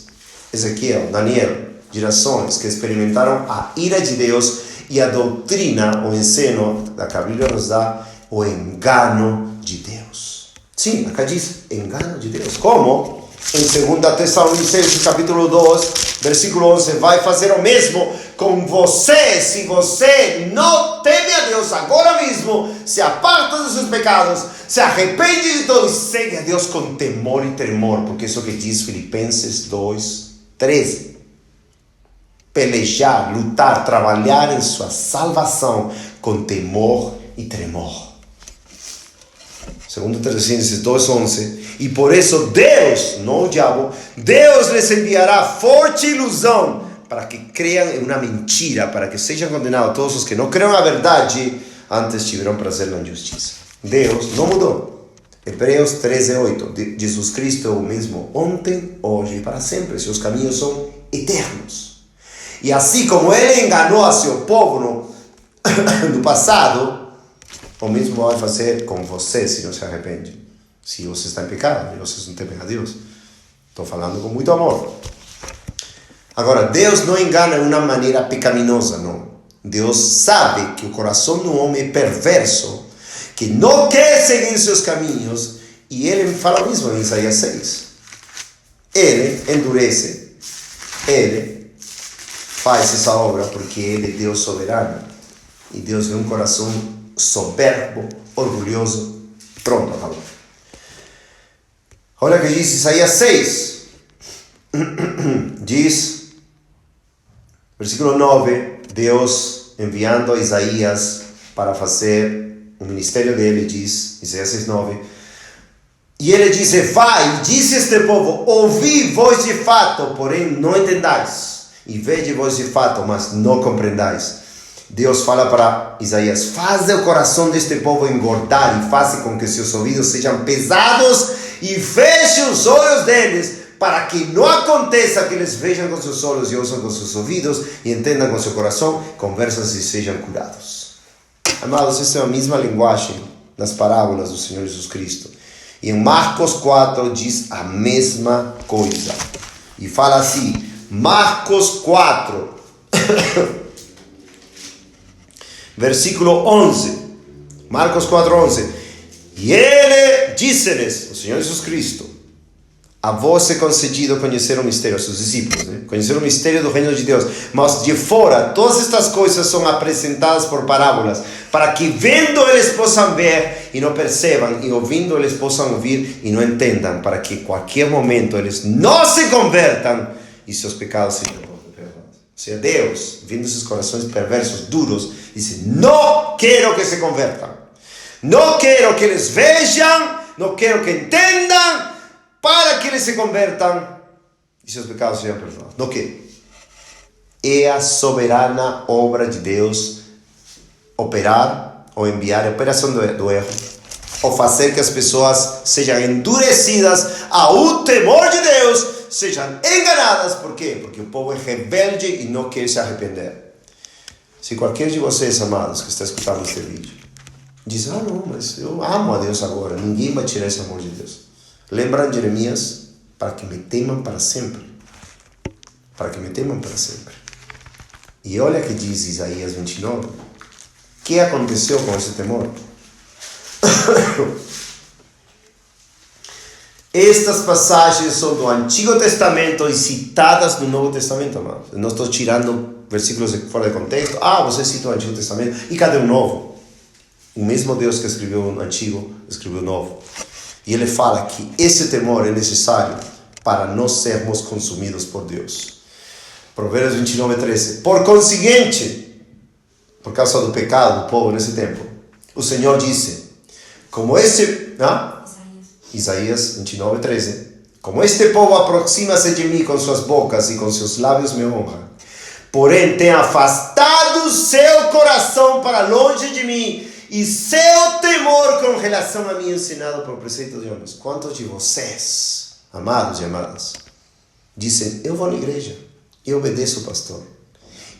Ezequiel, Daniel, gerações que experimentaram a ira de Deus e a doutrina, o ensino da que a Bíblia nos dá, o engano de Deus. Sim, acá diz engano de Deus. Como? Em 2 Tessalonicenses capítulo 2, versículo 11, vai fazer o mesmo com você, se você não teme a Deus agora mesmo, se aparta dos seus pecados, se arrepende de tudo e segue a Deus com temor e tremor, porque isso que diz Filipenses 2, 13. pelejar, lutar, trabalhar em sua salvação com temor e tremor. Segundo Tessalonicenses 2:11. E por isso Deus, não o diabo, Deus lhes enviará forte ilusão para que creiam em uma mentira, para que sejam condenados todos os que não creem a verdade, antes tiveram prazer na injustiça. Deus não mudou. Hebreus 13:8. Jesus Cristo é o mesmo ontem, hoje e para sempre. Seus caminhos são eternos. E assim como Ele enganou a seu povo no passado, o mesmo vai fazer com você se não se arrepende. Se você está em pecado e vocês não temem a Deus. Estou falando com muito amor. Agora, Deus não engana de uma maneira pecaminosa, não. Deus sabe que o coração do homem é perverso, que não quer seguir seus caminhos, e Ele fala mesmo em Isaías 6. Ele endurece, Ele faz essa obra porque Ele é Deus soberano. E Deus vê um coração soberbo, orgulhoso, pronto, acabou. Olha o que diz Isaías 6. Diz, versículo 9, Deus enviando a Isaías para fazer o ministério dele, diz, Isaías 6:9. E ele diz: vai, diz este povo, ouvi voz de fato, porém não entendais, e vede voz de fato, mas não compreendais. Deus fala para Isaías: faz o coração deste povo engordar e faça com que seus ouvidos sejam pesados e feche os olhos deles, para que não aconteça que eles vejam com seus olhos e ouçam com seus ouvidos e entendam com seu coração, conversam e sejam curados. Amados, essa é a mesma linguagem nas parábolas do Senhor Jesus Cristo. E em Marcos 4 diz a mesma coisa. E fala assim, Marcos 4, versículo 11. Marcos 4:11. E ele disse-lhes, o Senhor Jesus Cristo: a vós é concedido conhecer o mistério, aos seus discípulos, conhecer o mistério do reino de Deus, mas de fora todas estas coisas são apresentadas por parábolas, para que vendo eles possam ver e não percebam, e ouvindo eles possam ouvir e não entendam, para que em qualquer momento eles não se convertam e seus pecados sejam perdoados. Ou seja, Deus, vendo esses corações perversos, duros, disse: não quero que se convertam, não quero que eles vejam, não quero que entendam, para que eles se convertam e seus pecados sejam perdoados. No que? É a soberana obra de Deus operar ou enviar a operação do erro, ou fazer que as pessoas sejam endurecidas ao temor de Deus, sejam enganadas. Por quê? Porque o povo é rebelde e não quer se arrepender. Se qualquer de vocês, amados, que está escutando este vídeo, diz: não, mas eu amo a Deus agora, ninguém vai tirar esse amor de Deus. Lembram Jeremias? Para que me temam para sempre. Para que me temam para sempre. E olha que diz Isaías 29. O que aconteceu com esse temor? Estas passagens são do Antigo Testamento e citadas no Novo Testamento, amados. Eu não estou tirando versículos fora de contexto. Você citou o Antigo Testamento. E cadê o Novo? O mesmo Deus que escreveu o Antigo, escreveu o Novo. E ele fala que esse temor é necessário para não sermos consumidos por Deus. Provérbios 29:13. Por conseguinte, por causa do pecado do povo nesse tempo, o Senhor disse, como este... Isaías 29:13. Como este povo aproxima-se de mim com suas bocas e com seus lábios me honra, porém tem afastado seu coração para longe de mim, e seu temor com relação a mim ensinado por preceito de homens. Quantos de vocês, amados e amadas, dizem: eu vou na igreja, eu obedeço o pastor,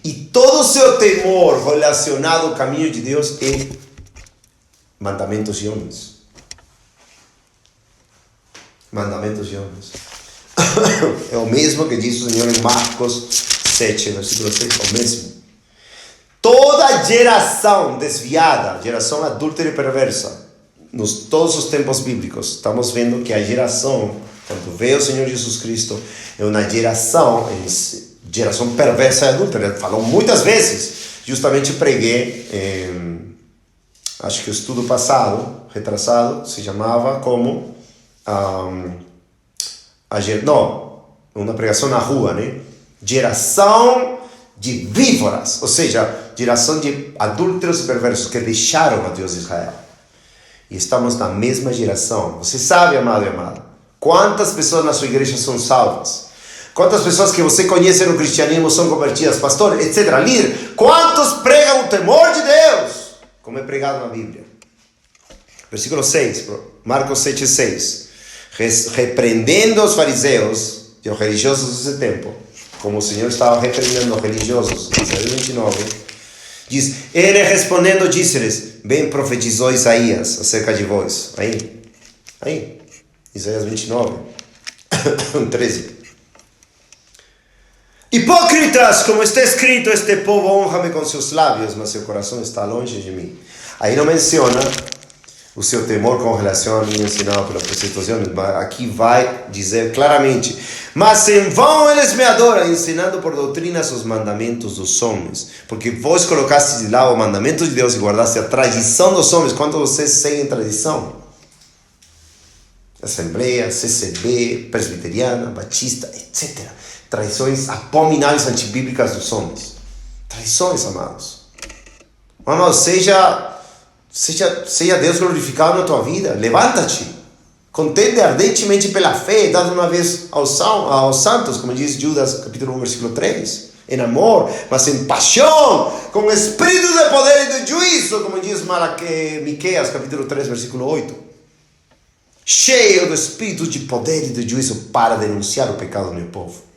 e todo o seu temor relacionado ao caminho de Deus é mandamentos de homens? Mandamentos de homens. É o mesmo que diz o Senhor em Marcos 7, versículo 6, é o mesmo. Toda geração desviada, geração adúltera e perversa, nos todos os tempos bíblicos, estamos vendo que a geração, quando veio o Senhor Jesus Cristo, é uma geração perversa e adúltera. Falou muitas vezes, justamente preguei, acho que o estudo passado, retrasado, se chamava como, uma pregação na rua, né? Geração de víboras, ou seja, geração de adúlteros e perversos que deixaram a Deus de Israel. E estamos na mesma geração. Você sabe, amado e amada, quantas pessoas na sua igreja são salvas? Quantas pessoas que você conhece no cristianismo são convertidas? Pastor, etc. Líder, quantos pregam o temor de Deus? Como é pregado na Bíblia. Versículo 6, Marcos 7:6. Repreendendo os fariseus e os religiosos desse tempo, como o Senhor estava repreendendo os religiosos, Isaías 29, diz, ele respondendo disse-lhes, bem profetizou Isaías acerca de vós. Aí, Isaías 29, 13. Hipócritas, como está escrito, este povo honra-me com seus lábios, mas seu coração está longe de mim. Aí não menciona o seu temor com relação a mim ensinado pela prostituição, mas aqui vai dizer claramente, mas em vão eles me adoram, ensinando por doutrinas os mandamentos dos homens, porque vós colocaste de lado o mandamento de Deus e guardaste a tradição dos homens. Quanto vocês seguem tradição? Assembleia, CCB, presbiteriana, batista, etc. Tradições abomináveis antibíblicas dos homens. Tradições, amados. Amados, seja Deus glorificado na tua vida. Levanta-te. Contende ardentemente pela fé, dado uma vez aos santos, como diz Judas, capítulo 1, versículo 3. Em amor, mas em paixão, com espírito de poder e de juízo, como diz Miqueias, capítulo 3, versículo 8. Cheio do espírito de poder e de juízo para denunciar o pecado do meu povo.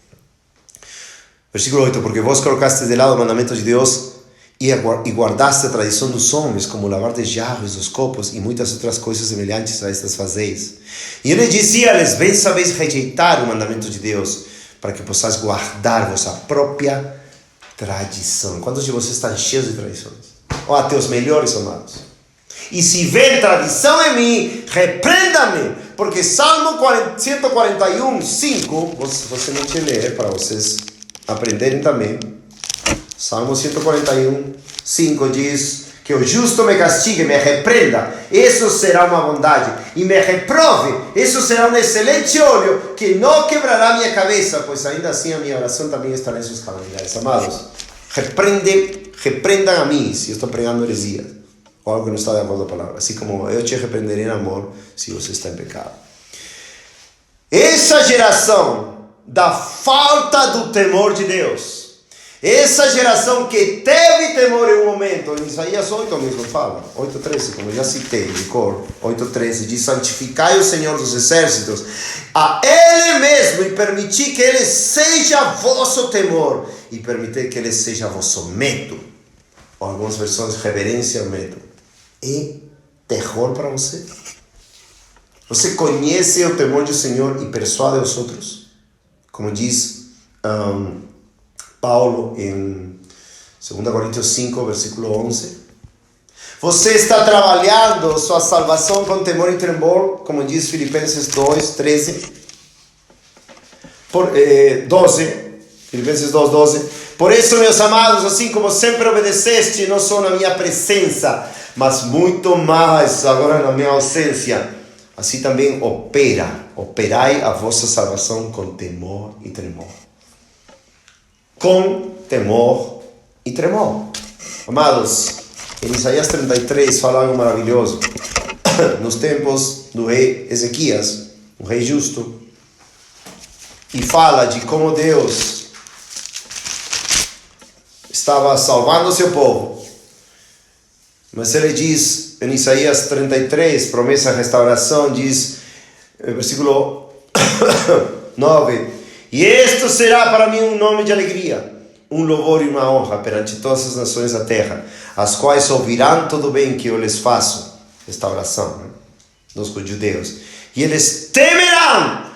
Versículo 8, porque vós colocaste de lado o mandamento de Deus e guardaste a tradição dos homens, como lavar de jarros, dos copos e muitas outras coisas semelhantes a estas fazeis. E ele dizia-lhes, bem sabeis rejeitar o mandamento de Deus, para que possais guardar vossa própria tradição. Quantos de vocês estão cheios de tradições? Ou até os melhores, amados. E se vê tradição em mim, repreenda-me, porque Salmo 141, 5, você não te lê para vocês aprenderem também. Salmo 141, 5 diz que o justo me castigue, me repreenda, isso será uma bondade, e me reprove, isso será um excelente óleo, que não quebrará minha cabeça, pois ainda assim a minha oração também estará em suas calamidades. Amados, repreendam a mim, se eu estou pregando heresia, ou algo que não está de acordo com a palavra, assim como eu te repreenderei em amor, se você está em pecado. Essa geração da falta do temor de Deus, essa geração que teve temor em um momento, em Isaías 8 mesmo fala, 8:13, como eu já citei de cor, 8:13, diz, santificai o Senhor dos exércitos, a Ele mesmo, e permitir que Ele seja vosso temor, e permitir que Ele seja vosso medo, ou algumas versões, reverência ao medo. É terror para você? Você conhece o temor do Senhor e persuade os outros? Como diz Paulo em 2 Coríntios 5, versículo 11. Você está trabalhando sua salvação com temor e tremor, como diz Filipenses 2, 13. 12. Filipenses 2, 12. Por isso, meus amados, assim como sempre obedeceste, não só na minha presença, mas muito mais agora na minha ausência, assim também operai a vossa salvação com temor e tremor. Com temor e tremor. Amados, em Isaías 33 fala algo maravilhoso. Nos tempos do rei Ezequias, um rei justo, e fala de como Deus estava salvando o seu povo. Mas ele diz em Isaías 33, promessa de restauração, diz, versículo 9, e isto será para mim um nome de alegria, um louvor e uma honra perante todas as nações da terra, as quais ouvirão todo o bem que eu lhes faço. Restauração, dos judeus. E eles temerão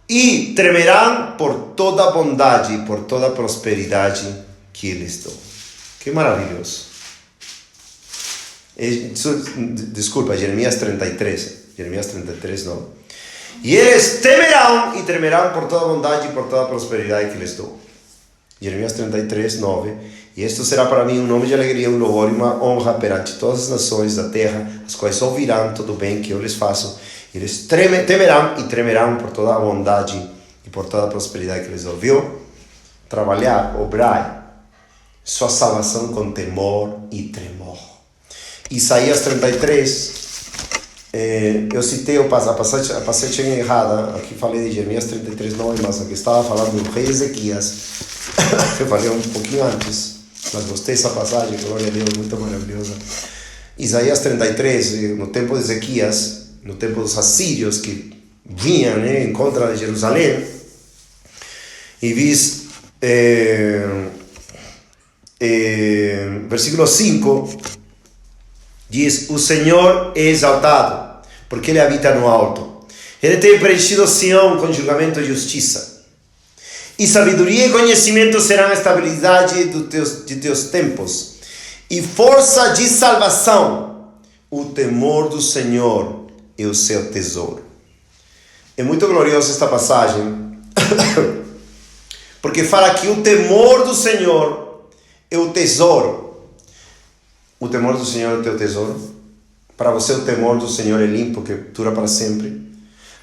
e tremerão por toda a bondade e por toda a prosperidade que lhes dou. Que maravilhoso. Desculpa, Jeremias 33, não. E eles temerão e tremerão por toda a bondade e por toda a prosperidade que lhes dou. Jeremias 33, 9. E isto será para mim um nome de alegria, um louvor e uma honra perante todas as nações da terra, as quais ouvirão todo o bem que eu lhes faço. E eles temerão e tremerão por toda a bondade e por toda a prosperidade que lhes dou. Viu? Trabalhar, obrar, sua salvação com temor e tremor. Isaías 33, eu citei a passagem errada, aqui falei de Jeremias 33, não é mais, aqui estava falando do rei Ezequias, eu falei um pouquinho antes, mas gostei dessa passagem, glória a Deus, muito maravilhosa. Isaías 33, no tempo de Ezequias, no tempo dos assírios que vinham em contra de Jerusalém, e diz, versículo 5, diz: o Senhor é exaltado, porque Ele habita no alto. Ele tem preenchido Sião com julgamento e justiça. E sabedoria e conhecimento serão a estabilidade de teus tempos, e força de salvação. O temor do Senhor é o seu tesouro. É muito gloriosa esta passagem, porque fala que o temor do Senhor é o tesouro. O temor do Senhor é o teu tesouro. Para você o temor do Senhor é limpo, que dura para sempre.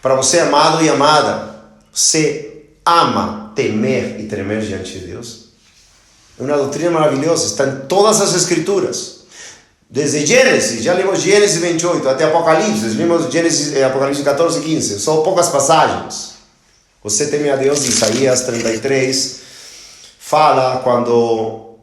Para você, amado e amada, você ama temer e tremer diante de Deus. É uma doutrina maravilhosa, está em todas as escrituras. Desde Gênesis, já lemos Gênesis 28, até Apocalipse, vimos Gênesis, Apocalipse 14 e 15, são poucas passagens. Você teme a Deus, Isaías 33, fala quando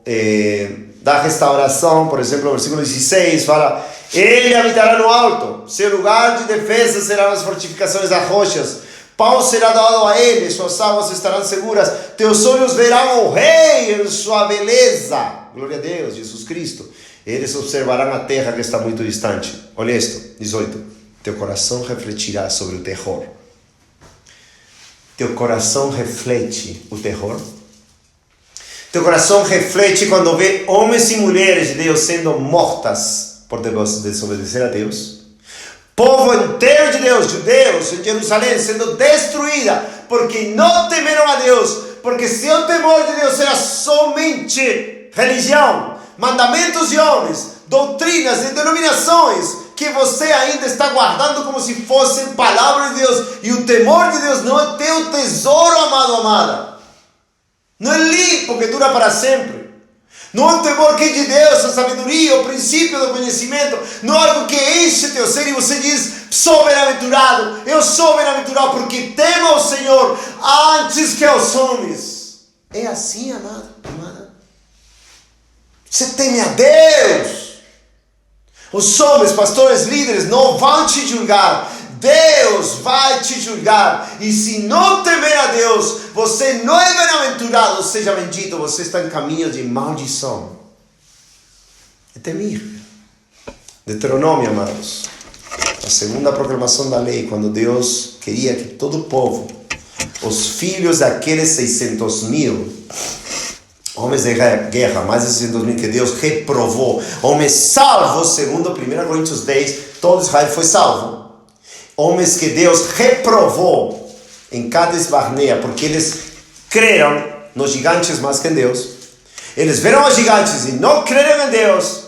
da restauração, por exemplo, no versículo 16, fala: Ele habitará no alto, seu lugar de defesa serão as fortificações das rochas, pão será dado a ele, suas águas estarão seguras, teus olhos verão o Rei em sua beleza, glória a Deus, Jesus Cristo. Eles observarão a terra que está muito distante. Olha isto, 18, teu coração refletirá sobre o terror. Teu coração reflete o terror. Teu coração reflete quando vê homens e mulheres de Deus sendo mortas por desobedecer a Deus. Povo inteiro de Deus, judeus em Jerusalém, sendo destruída porque não temeram a Deus. Porque se o temor de Deus era somente religião, mandamentos de homens, doutrinas e denominações que você ainda está guardando como se fossem palavras de Deus, e o temor de Deus não é teu tesouro, amado, amada. Não é limpo, que dura para sempre. Não é um temor que é de Deus, a sabedoria, o princípio do conhecimento. Não é algo que enche teu ser e você diz: sou bem-aventurado, eu sou bem-aventurado porque temo ao Senhor antes que aos homens. É assim, amado, amada. Você teme a Deus. Os homens, pastores, líderes não vão te julgar. Deus vai te julgar. E se não temer a Deus, você não é bem-aventurado, seja bendito, você está em caminho de maldição. É temer. Deuteronômio, amados, a segunda proclamação da lei, quando Deus queria que todo o povo, os filhos daqueles 600.000 homens de guerra, mais de 600.000 que Deus reprovou, homens salvos, segundo 1 Coríntios 10, todo Israel foi salvo. Homens que Deus reprovou em Cades Barnea, porque eles creram nos gigantes mais que em Deus. Eles viram os gigantes e não creram em Deus.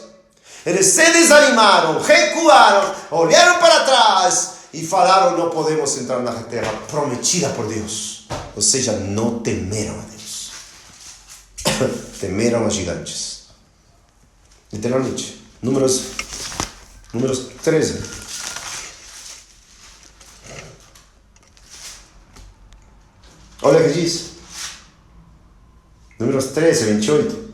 Eles se desanimaram, recuaram, olharam para trás e falaram: não podemos entrar na terra prometida por Deus. Ou seja, não temeram a Deus. Temeram os gigantes. Literalmente. Números 13. Olha o que diz. Números 13, 28.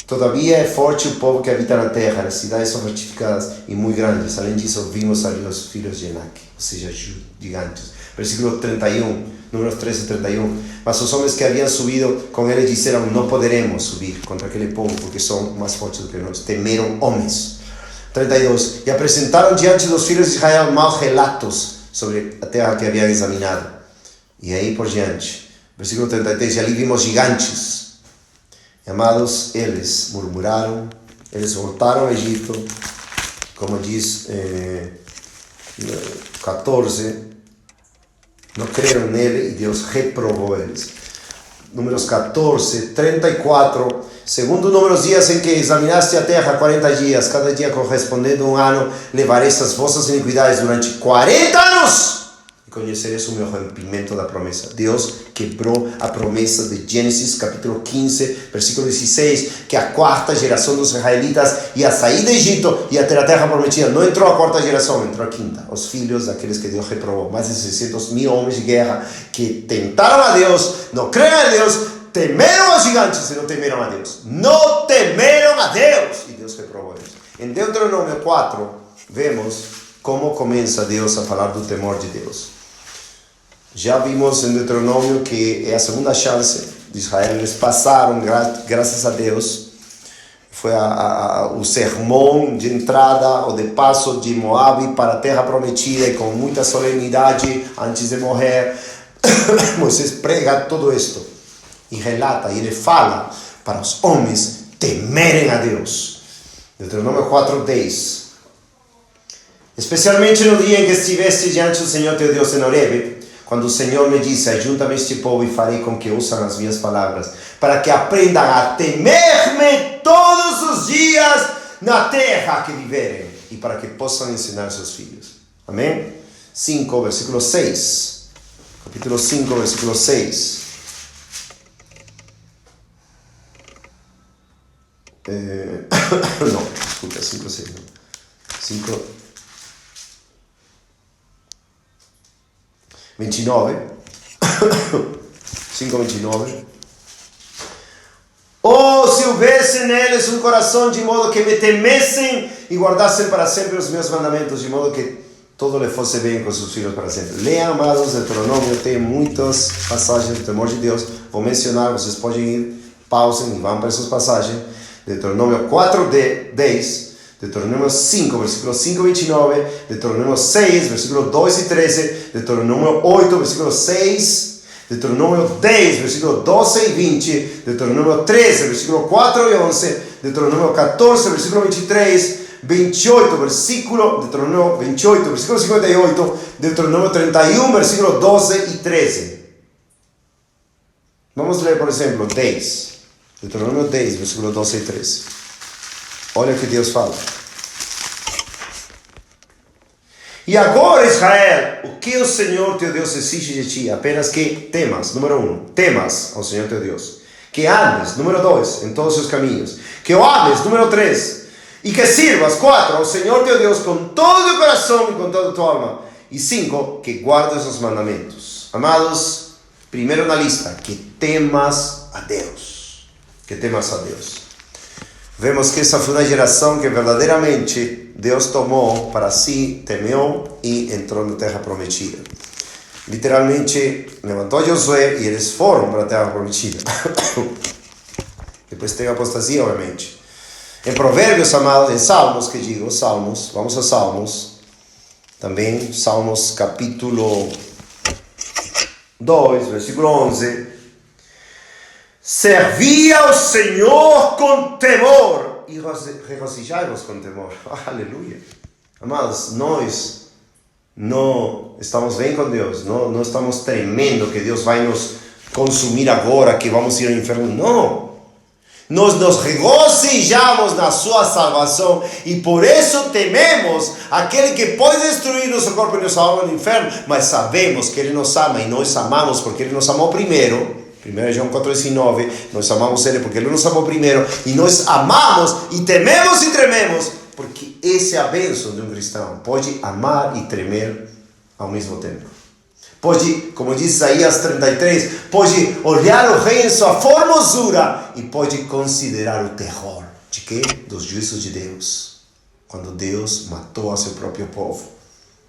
Todavia é forte o povo que habita na terra, as cidades são fortificadas e muito grandes. Além disso, vimos ali os filhos de Enac, ou seja, gigantes. Versículo 31, números 13 e 31. Mas os homens que haviam subido com ele disseram: não poderemos subir contra aquele povo, porque são mais fortes do que nós. Temeram homens. 32. E apresentaram diante dos filhos de Israel maus relatos sobre a terra que haviam examinado. E aí por diante. Versículo 33. E ali vimos gigantes. E, amados, eles murmuraram, eles voltaram ao Egito, como diz 14, não creram nele e Deus reprovou eles. Números 14, 34, segundo o número dos dias em que examinaste a terra, 40 dias, cada dia correspondendo a um ano, levarei estas vossas iniquidades durante 40 anos. e conhecereis o meu rompimento da promessa. Deus quebrou a promessa de Gênesis capítulo 15, versículo 16, que a quarta geração dos israelitas ia sair do Egito e ia ter a terra prometida. Não entrou a quarta geração, entrou a quinta. Os filhos daqueles que Deus reprovou. Mais de 600 mil homens de guerra que tentaram a Deus, não creem a Deus, temeram aos gigantes e não temeram a Deus. Não temeram a Deus. E Deus reprovou eles. Em Deuteronômio 4, vemos como começa Deus a falar do temor de Deus. Já vimos em Deuteronômio que é a segunda chance de Israel. Eles passaram, graças a Deus. Foi o sermão de entrada ou de passo de Moabe para a terra prometida, e com muita solenidade antes de morrer. Moisés prega todo isto e relata, e ele fala para os homens temerem a Deus. Deuteronômio 4:10. Especialmente no dia em que estiveste diante do Senhor teu Deus em Horebe, quando o Senhor me disse: ajunta-me este povo e farei com que ouçam as minhas palavras, para que aprendam a temer-me todos os dias na terra que viverem, e para que possam ensinar seus filhos. Amém? 5, versículo 6. Capítulo 5, versículo 6. Não, desculpa, 5, 6. 5, 29. 5, 29. Oh, se houvesse neles um coração de modo que me temessem e guardassem para sempre os meus mandamentos, de modo que todo lhe fosse bem com seus filhos para sempre. Leiam, amados, Deuteronômio tem muitas passagens do temor de Deus. Vou mencionar, vocês podem ir, pausem e vão para essas passagens. Deuteronômio 4:10, Deuteronômio 5, versículo 5 e 29, Deuteronômio 6, versículo 2 e 13, Deuteronômio 8, versículo 6, Deuteronômio 10, versículo 12 e 20, Deuteronômio 13, versículo 4 e 11, Deuteronômio 14, versículo 23, 28, Deuteronômio 28, versículo 58, Deuteronômio 31, versículo 12 e 13. Vamos ler, por exemplo, 10. Deuteronômio 10, versículo 12 e 13. Olha o que Deus fala. E agora, Israel, o que o Senhor teu Deus exige de ti? Apenas que temas, número 1, temas ao Senhor teu Deus. Que andes, número 2, em todos os seus caminhos. Que o ames, número 3. E que sirvas, 4, ao Senhor teu Deus com todo o teu coração e com toda a tua alma. E 5, que guardes os mandamentos. Amados, primeiro na lista, que temas a Deus. Que temas a Deus. Vemos que essa foi uma geração que verdadeiramente Deus tomou para si, temeu e entrou na terra prometida. Literalmente, levantou Josué e eles foram para a terra prometida. Depois tem a apostasia, obviamente. Em Provérbios, amados, em Salmos, que digo, Salmos, vamos a Salmos. Também, Salmos capítulo 2, versículo 11. Servi ao Senhor com temor e regozijai-vos com temor. Aleluia. Amados, nós não estamos bem com Deus, não estamos tremendo que Deus vai nos consumir agora, que vamos ir ao inferno. Não. Nós nos regozijamos na sua salvação e por isso tememos aquele que pode destruir nosso corpo e nossa alma no inferno, mas sabemos que Ele nos ama e nós amamos porque Ele nos amou primeiro. 1 João 4,19, nós amamos Ele porque Ele nos amou primeiro, e nós amamos e tememos e trememos, porque essa é a bênção de um cristão, pode amar e tremer ao mesmo tempo. Pode, como diz Isaías 33, pode olhar o rei em sua formosura e pode considerar o terror de quê? Dos juízos de Deus, quando Deus matou a seu próprio povo,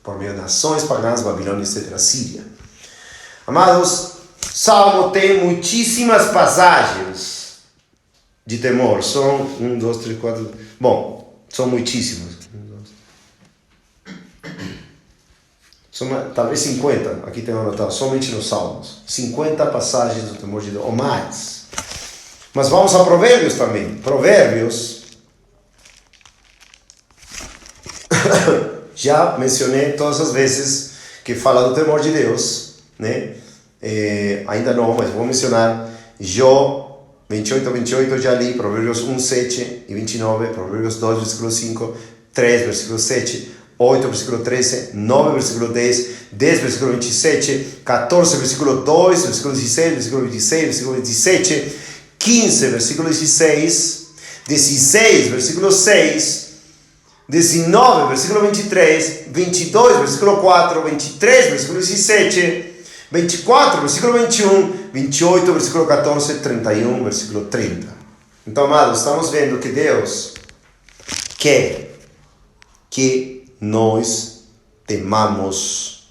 por meio de nações pagãs, Babilônia, etc., Síria. Amados, Salmo tem muitíssimas passagens de temor. São 1, 2, 3, 4. Bom, são muitíssimas. São talvez 50. Aqui tem anotado, somente nos Salmos. 50 passagens do temor de Deus, ou mais. Mas vamos a Provérbios também. Provérbios. Já mencionei todas as vezes que fala do temor de Deus, né? Ainda não, mas vou mencionar Jó 28, já li, Provérbios 1, 7 e 29, Provérbios 2, versículo 5, 3, versículo 7, 8, versículo 13, 9, versículo 10, 10, versículo 27, 14, versículo 2, versículo 16, versículo 26, versículo 27, 15, versículo 16, 16, versículo 6, 19, versículo 23, 22, versículo 4, 23, versículo 17, 24, versículo 21, 28, versículo 14, 31, versículo 30. Então, amados, estamos vendo que Deus quer que nós temamos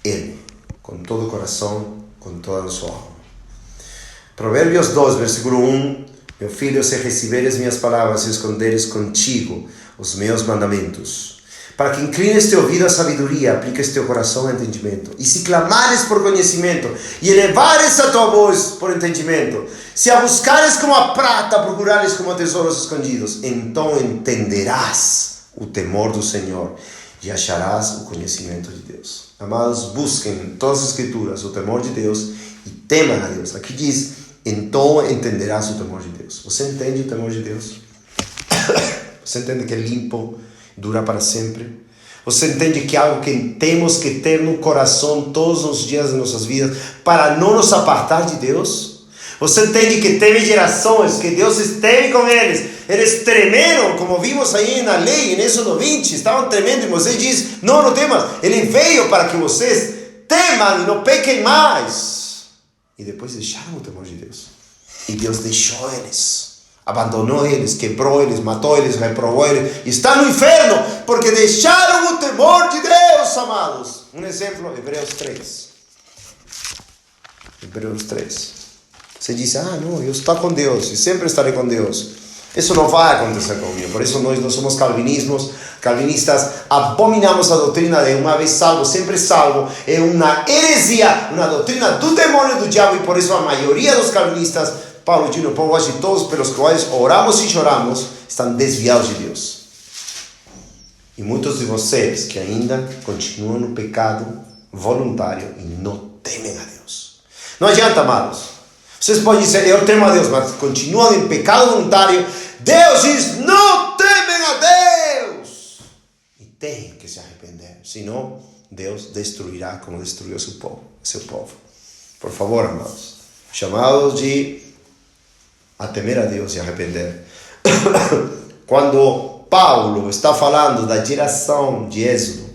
Ele com todo o coração, com toda a sua alma. Provérbios 2, versículo 1: Meu filho, se receberes minhas palavras e esconderes contigo os meus mandamentos, para que inclines teu ouvido à sabedoria, apliques teu coração ao entendimento, e se clamares por conhecimento, e elevares a tua voz por entendimento, se a buscares como a prata, procurares como a tesouros escondidos, então entenderás o temor do Senhor e acharás o conhecimento de Deus. Amados, busquem em todas as escrituras o temor de Deus e temam a Deus. Aqui diz: então entenderás o temor de Deus. Você entende o temor de Deus? Você entende que é limpo, dura para sempre? Você entende que é algo que temos que ter no coração todos os dias de nossas vidas para não nos apartar de Deus? Você entende que teve gerações que Deus esteve com eles tremeram, como vimos aí na lei, em Êxodo 20, estavam tremendo, e Moisés diz: não temas, Ele veio para que vocês temam e não pequem mais. E depois deixaram o temor de Deus, e Deus deixou eles, abandonou eles, quebrou eles, matou eles, reprovou eles, e está no inferno, porque deixaram o temor de Deus, amados. Um exemplo, Hebreus 3. Hebreus 3. Você diz: não, eu estou com Deus, e sempre estarei com Deus. Isso não vai acontecer comigo. Por isso nós não somos calvinistas, abominamos a doutrina de uma vez salvo, sempre salvo. É uma heresia, uma doutrina do demônio e do diabo, e por isso a maioria dos calvinistas, Paulo, Gino, Paulo, hoje, todos pelos quais oramos e choramos, estão desviados de Deus. E muitos de vocês que ainda continuam no pecado voluntário e não temem a Deus. Não adianta, amados. Vocês podem dizer: eu temo a Deus, mas continuam em pecado voluntário. Deus diz: não temem a Deus. E tem que se arrepender. Senão, Deus destruirá como destruiu seu povo. Por favor, amados, chamados a temer a Deus e arrepender. Quando Paulo está falando da geração de Êxodo,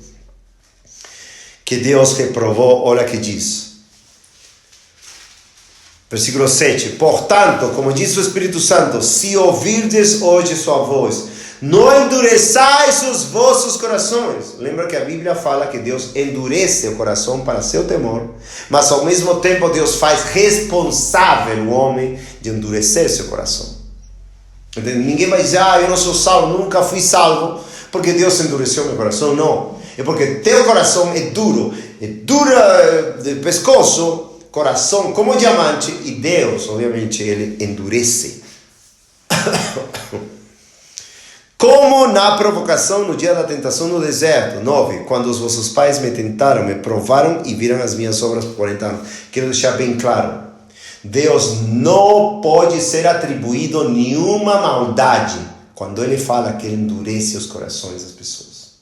que Deus reprovou, olha que diz. Versículo 7. Portanto, como diz o Espírito Santo, se ouvirdes hoje sua voz, não endureçais os vossos corações. Lembra que a Bíblia fala que Deus endurece o coração para seu temor, mas ao mesmo tempo Deus faz responsável o homem de endurecer seu coração. Entende? Ninguém vai dizer: eu não sou salvo, nunca fui salvo, porque Deus endureceu meu coração. Não, é porque teu coração é duro de pescoço, coração como diamante, e Deus, obviamente, Ele endurece. Como na provocação no dia da tentação no deserto. 9. Quando os vossos pais me tentaram, me provaram e viram as minhas obras por 40 anos. Quero deixar bem claro: Deus não pode ser atribuído nenhuma maldade quando Ele fala que Ele endurece os corações das pessoas.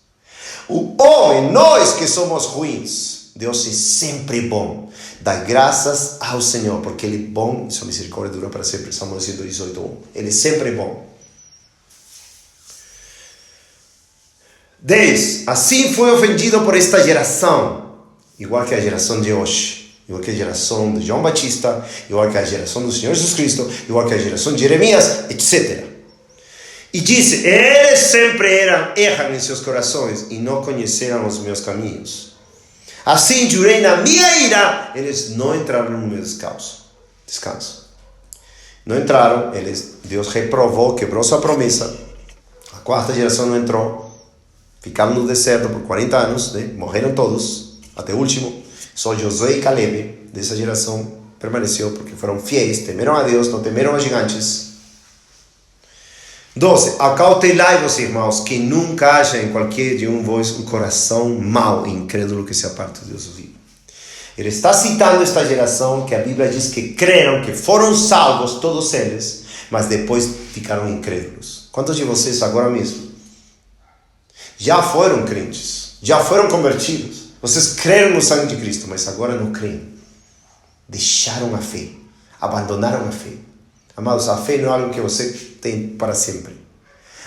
O homem, nós que somos ruins, Deus é sempre bom. Dá graças ao Senhor, porque Ele é bom e sua misericórdia dura para sempre. Salmo 118:1. Ele é sempre bom. 10. Assim foi ofendido por esta geração, igual que a geração de hoje, igual que a geração de João Batista, igual que a geração do Senhor Jesus Cristo, igual que a geração de Jeremias, etc. E disse: eles sempre erram em seus corações e não conheceram os meus caminhos. Assim jurei na minha ira, eles não entraram no meu descanso. Não entraram, Deus reprovou, quebrou sua promessa. A quarta geração não entrou. Ficaram no deserto por 40 anos, né? Morreram todos, até o último. Só Josué e Caleb, dessa geração, permaneceu porque foram fiéis, temeram a Deus, não temeram a gigantes. 12. Acautelai-vos, irmãos, que nunca haja em qualquer de vós um coração mau e incrédulo que se aparte de Deus vivo. Ele está citando esta geração que a Bíblia diz que creram, que foram salvos, todos eles, mas depois ficaram incrédulos. Quantos de vocês agora mesmo já foram crentes, já foram convertidos. Vocês creram no sangue de Cristo, mas agora não creem. Deixaram a fé, abandonaram a fé. Amados, a fé não é algo que você tem para sempre.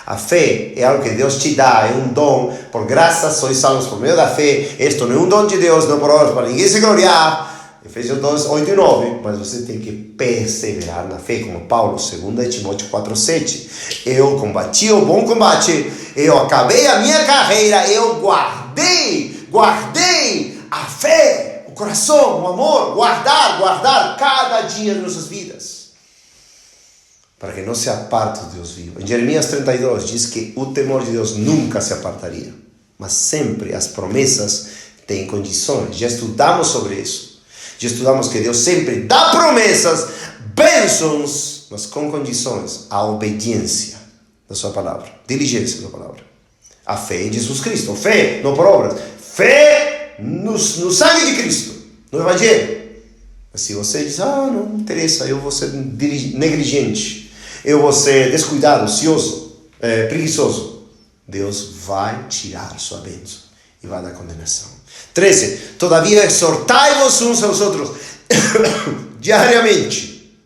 A fé é algo que Deus te dá, é um dom. Por graça sois salvos por meio da fé. Isto não é um dom de Deus, não por obras, para ninguém se gloriar. Efésios 2, 8 e 9. Mas você tem que perseverar na fé, como Paulo, 2 Timóteo 4, 7. Eu combati o bom combate, eu acabei a minha carreira, eu guardei a fé, o coração, o amor, guardar cada dia de nossas vidas. Para que não se aparte o Deus vivo. Em Jeremias 32 diz que o temor de Deus nunca se apartaria. Mas sempre as promessas têm condições. Já estudamos sobre isso. Já estudamos que Deus sempre dá promessas, bênçãos, mas com condições. A obediência da sua palavra. Diligência da sua palavra. A fé em Jesus Cristo. A fé, não por obras. Fé no sangue de Cristo. No Evangelho. Mas se você diz, não interessa, eu vou ser negligente. Eu vou ser descuidado, ocioso, preguiçoso. Deus vai tirar sua bênção e vai dar condenação. 13. Todavia exortai-vos uns aos outros diariamente,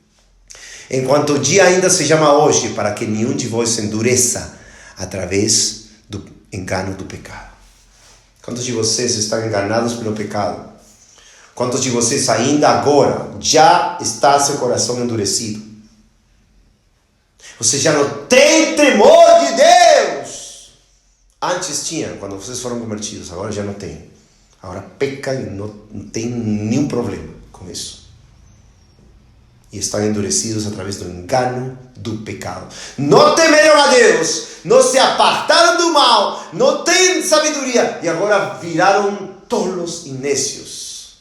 enquanto o dia ainda se chama hoje, para que nenhum de vós se endureça através do engano do pecado. Quantos de vocês estão enganados pelo pecado? Quantos de vocês ainda agora já está seu coração endurecido? Você já não tem temor de Deus. Antes tinha, quando vocês foram convertidos, agora já não tem. Agora peca e não tem nenhum problema com isso. E estão endurecidos através do engano do pecado. Não temeram a Deus, não se apartaram do mal, não têm sabedoria e agora viraram tolos e nécios.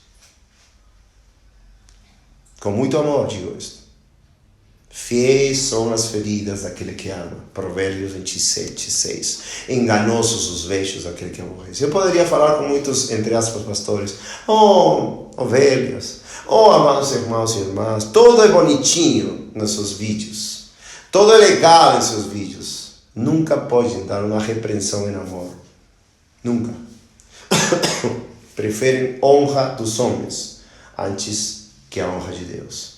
Com muito amor digo isto. Fiéis são as feridas daquele que ama. Provérbios 27, 6. Enganosos os beijos daquele que aborrece. Eu poderia falar com muitos, entre aspas, pastores. Ovelhas. Amados irmãos e irmãs. Todo é bonitinho nos seus vídeos. Todo é legal em seus vídeos. Nunca podem dar uma repreensão em amor. Nunca. Preferem honra dos homens antes que a honra de Deus.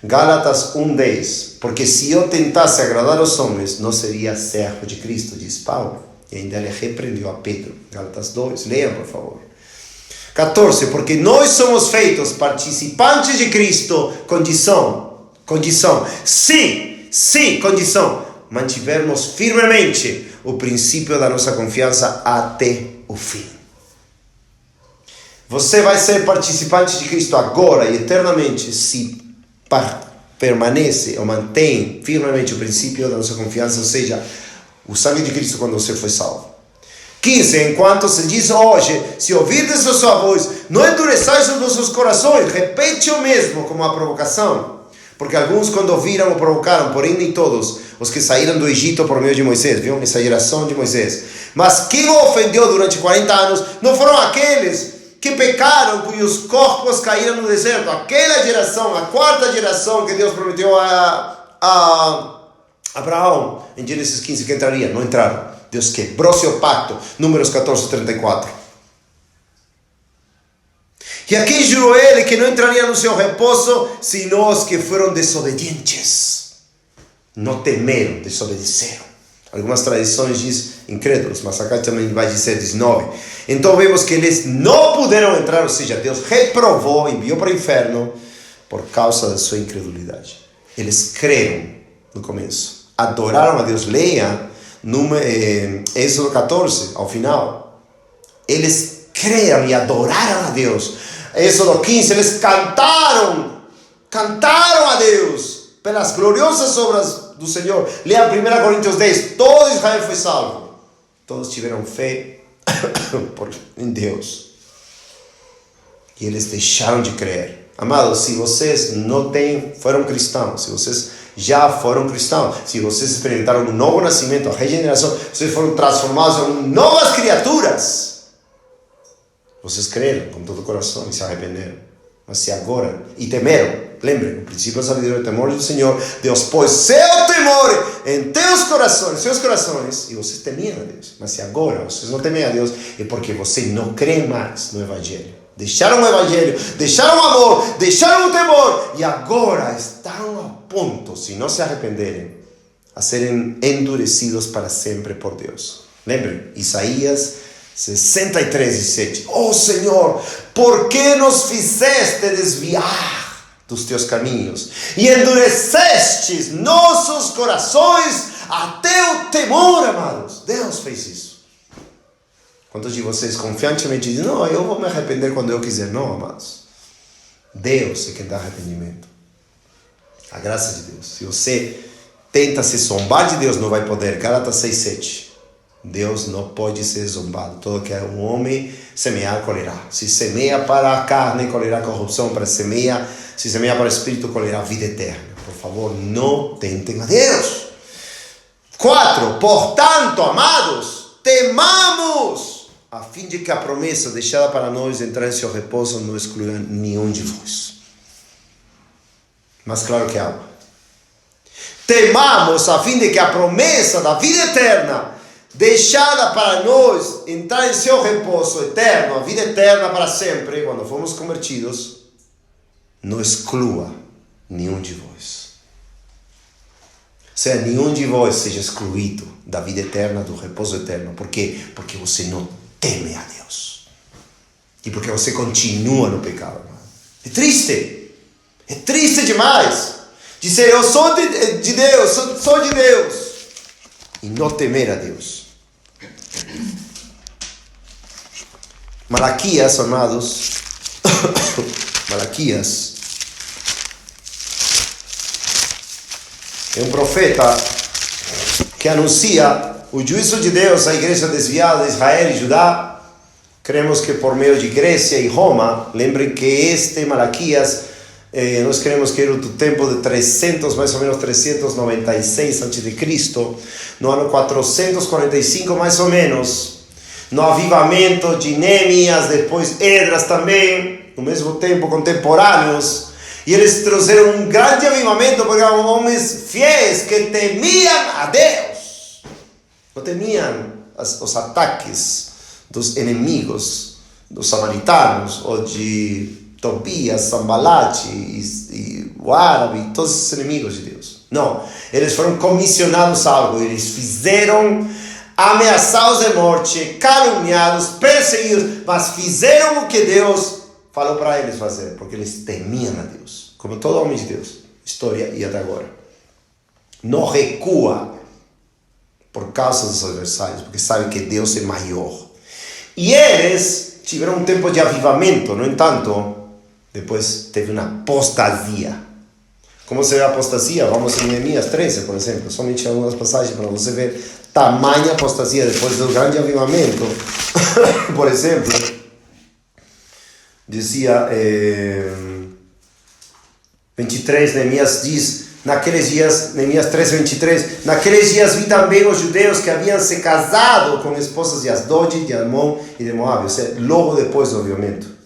Gálatas 1:10. Porque se eu tentasse agradar aos homens, não seria servo de Cristo, diz Paulo. E ainda ele repreendeu a Pedro. Gálatas 2. Leiam, por favor. 14. Porque nós somos feitos participantes de Cristo. Condição. Se, condição. Mantivermos firmemente o princípio da nossa confiança até o fim. Você vai ser participante de Cristo agora e eternamente se permanece ou mantém firmemente o princípio da nossa confiança, ou seja, o sangue de Cristo quando você foi salvo. 15. Enquanto se diz hoje, se ouvirdes a sua voz, não endureçais os vossos corações. Repete o mesmo como uma provocação. Porque alguns quando ouviram o provocaram, porém nem todos os que saíram do Egito por meio de Moisés. Viu? Essa geração de Moisés. Mas quem o ofendeu durante 40 anos não foram aqueles que pecaram, cujos corpos caíram no deserto. Aquela geração, a quarta geração que Deus prometeu a Abraão, em Gênesis 15, que entraria. Não entraram. Deus quebrou seu pacto. Números 14, 34. E aqui jurou ele que não entraria no seu repouso, senão os que foram desobedientes. Não temeram, desobedeceram. Algumas tradições dizem incrédulos, mas acá também vai dizer 19. Então vemos que eles não puderam entrar, ou seja, Deus reprovou, enviou para o inferno por causa da sua incredulidade. Eles creram no começo, adoraram a Deus. Leia Êxodo 14, ao final. Eles creram e adoraram a Deus. Êxodo 15, eles cantaram a Deus pelas gloriosas obras do Senhor. Leia 1 Coríntios 10, todo Israel foi salvo. Todos tiveram fé em Deus. E eles deixaram de crer. Amados, se vocês foram cristãos, se vocês já foram cristãos, se vocês experimentaram um novo nascimento, a regeneração, vocês foram transformados em novas criaturas, vocês creram com todo o coração e se arrependeram. Mas se agora, e temeram, Lembrem, o princípio da sabedoria, o temor do Senhor. Deus pôs seu temor em seus corações, e vocês temiam a Deus. Mas se agora vocês não temem a Deus, é porque vocês não creem mais no Evangelho. Deixaram o Evangelho, deixaram o amor, deixaram o temor, e agora estão a ponto, se não se arrependerem, a serem endurecidos para sempre por Deus. Lembrem, Isaías 63:7. Oh Senhor, por que nos fizeste desviar dos teus caminhos e endurecestes nossos corações até o temor, amados? Deus fez isso. Quantos de vocês confiantemente dizem, não, eu vou me arrepender quando eu quiser? Não, amados. Deus é quem dá arrependimento. A graça de Deus. Se você tenta se zombar de Deus, não vai poder. Gálatas 6:7. Deus não pode ser zombado. Todo que um homem semear, colherá. Se semeia para a carne, colherá corrupção. Se semeia para o Espírito, colherá vida eterna. Por favor, não tentem a Deus. 4. Portanto, amados, temamos, a fim de que a promessa deixada para nós entrar em seu repouso não exclua nenhum de vós. Mas claro que há. Temamos a fim de que a promessa da vida eterna deixada para nós entrar em seu repouso eterno, a vida eterna para sempre, quando fomos convertidos, não exclua nenhum de vós. Ou seja, nenhum de vós seja excluído da vida eterna, do repouso eterno. Por quê? Porque você não teme a Deus. E porque você continua no pecado. É triste. É triste demais. Dizer, eu sou de Deus, sou de Deus. E não temer a Deus. Malaquias, amados. Malaquias é um profeta que anuncia o juízo de Deus à igreja desviada de Israel e Judá. Cremos que por meio de Grécia e Roma. Lembrem que este Malaquias, nós cremos que era do tempo de 300, mais ou menos 396 a.C., no ano 445 mais ou menos, no avivamento de Neemias, depois Esdras também, no mesmo tempo, contemporâneos, e eles trouxeram um grande avivamento porque eram homens fiéis que temiam a Deus, não temiam os ataques dos inimigos, dos samaritanos, ou de Tobias, Sambalat e o árabe, todos esses inimigos de Deus. Não, eles foram comissionados a algo, eles fizeram ameaçados de morte, caluniados, perseguidos, mas fizeram o que Deus falou para eles fazer, porque eles temiam a Deus, como todo homem de Deus, história e até agora. Não recua por causa dos adversários, porque sabe que Deus é maior. E eles tiveram um tempo de avivamento, no entanto, depois teve uma apostasia. Como se vê a apostasia? Vamos em Neemias 13, por exemplo. Somente algumas passagens para você ver tamanha apostasia depois do grande avivamento. Por exemplo, dizia 23, Neemias diz, naqueles dias, Neemias 3:23, naqueles dias vi também os judeus que haviam se casado com esposas de Asdod, de Amon e de Moab, ou seja, logo depois do avivamento.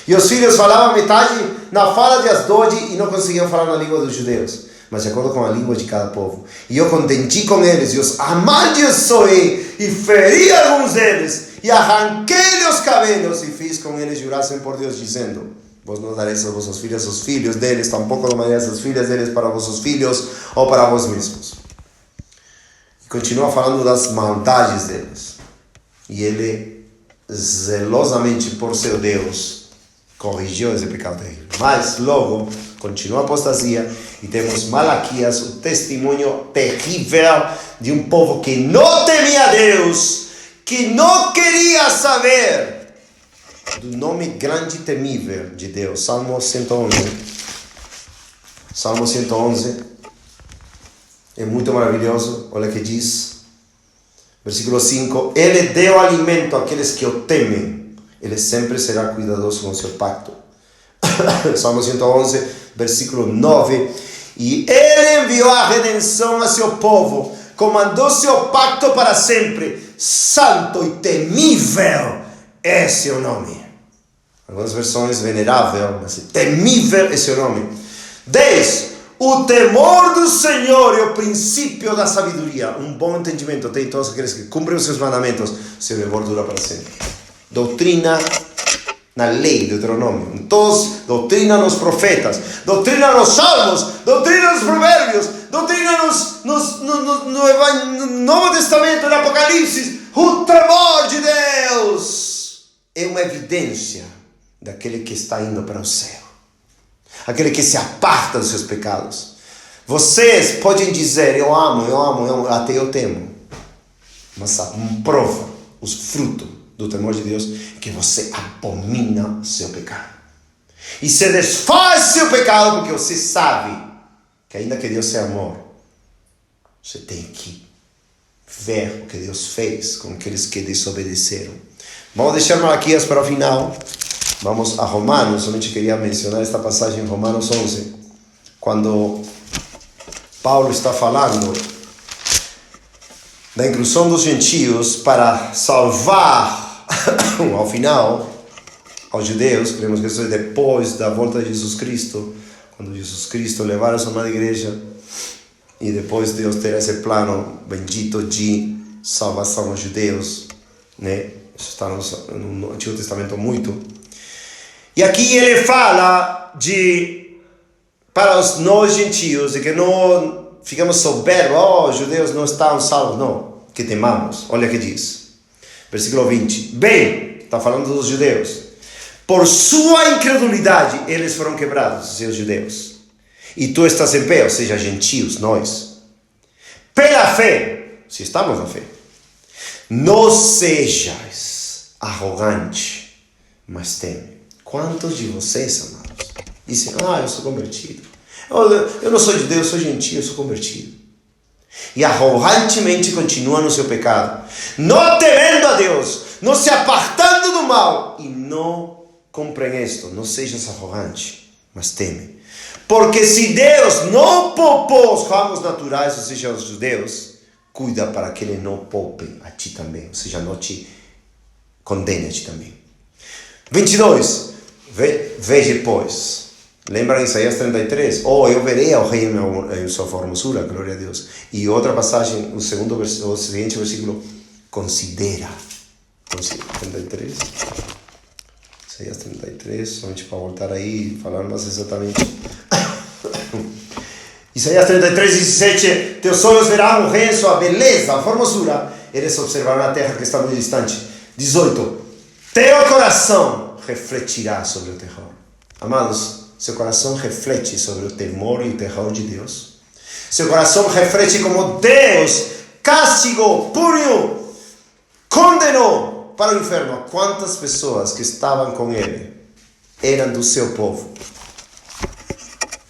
E os filhos falavam metade na fala de Asdod e não conseguiam falar na língua dos judeus, mas de acordo com a língua de cada povo. E eu contendi com eles e os amaldiçoei e feri alguns deles e arranquei-lhe os cabelos e fiz com eles jurassem por Deus, dizendo, vos não dareis a vossos filhos os filhos deles, tampouco não dareis as filhas deles para vossos filhos ou para vós mesmos. E continua falando das maldades deles. E ele, zelosamente por seu Deus, corrigiu esse pecado terrível. Mas logo continua a apostasia e temos Malaquias, o testemunho terrível de um povo que não temia a Deus, que não queria saber do nome grande e temível de Deus. Salmo 111. Salmo 111 é muito maravilhoso. Olha o que diz, versículo 5: Ele deu alimento àqueles que o temem, Ele sempre será cuidadoso com o seu pacto. Salmo 111, versículo 9: E Ele enviou a redenção a seu povo, comandou seu pacto para sempre. Santo e temível é seu nome. Algumas versões venerável, mas temível é seu nome. 10. O temor do Senhor é o princípio da sabedoria. Um bom entendimento tem todos aqueles que cumprem os seus mandamentos. Seu temor dura para sempre. Doutrina na lei, Deuteronômio. Todos, doutrina nos profetas, doutrina nos salmos, doutrina nos provérbios, doutrina no Novo Testamento, no Apocalipse. O temor de Deus é uma evidência daquele que está indo para o céu, aquele que se aparta dos seus pecados. Vocês podem dizer, eu amo, até eu temo, mas prova os frutos do temor de Deus, que você abomina seu pecado e se desfaz seu pecado, porque você sabe que ainda que Deus é amor, você tem que ver o que Deus fez com aqueles que desobedeceram. Vamos deixar Malaquias para o final. Vamos a Romanos. Somente queria mencionar esta passagem em Romanos 11, quando Paulo está falando da inclusão dos gentios para salvar, ao final, aos judeus. Cremos que isso é depois da volta de Jesus Cristo, quando Jesus Cristo levar a sua amada igreja, e depois Deus ter esse plano bendito de salvação aos judeus, né? Isso está no Antigo Testamento muito. E aqui ele fala para os nós gentios, de que não ficamos soberbos, os judeus não estão salvos, não, que temamos. Olha o que diz, versículo 20. Bem, está falando dos judeus, por sua incredulidade eles foram quebrados, os judeus, e tu estás em pé, ou seja, gentios, nós, pela fé, se estamos na fé. Não sejais arrogante, mas teme. Quantos de vocês, amados, dizem, eu sou convertido, eu não sou judeu, eu sou gentio, eu sou convertido, e arrogantemente continua no seu pecado, não temendo a Deus, não se apartando do mal, e não cumprem isto. Não sejas arrogante, mas teme. Porque se Deus não poupou os ramos naturais, ou seja, os judeus, cuida para que Ele não poupe a ti também, ou seja, não te condene a ti também. 22. Veja, pois, lembra em Isaías 33? Eu verei ao rei em sua formosura, glória a Deus. E outra passagem, o seguinte versículo, considera. 33. Isaías 33, somente para voltar aí e falar mais exatamente. Isaías 33, 17. Teus olhos verão o rei em sua beleza, a formosura. Eles observarão a terra que está muito distante. 18. Teu coração refletirá sobre o terror. Amados, seu coração reflete sobre o temor e o terror de Deus. Seu coração reflete como Deus castigou, puniu, condenou para o inferno. Quantas pessoas que estavam com ele eram do seu povo?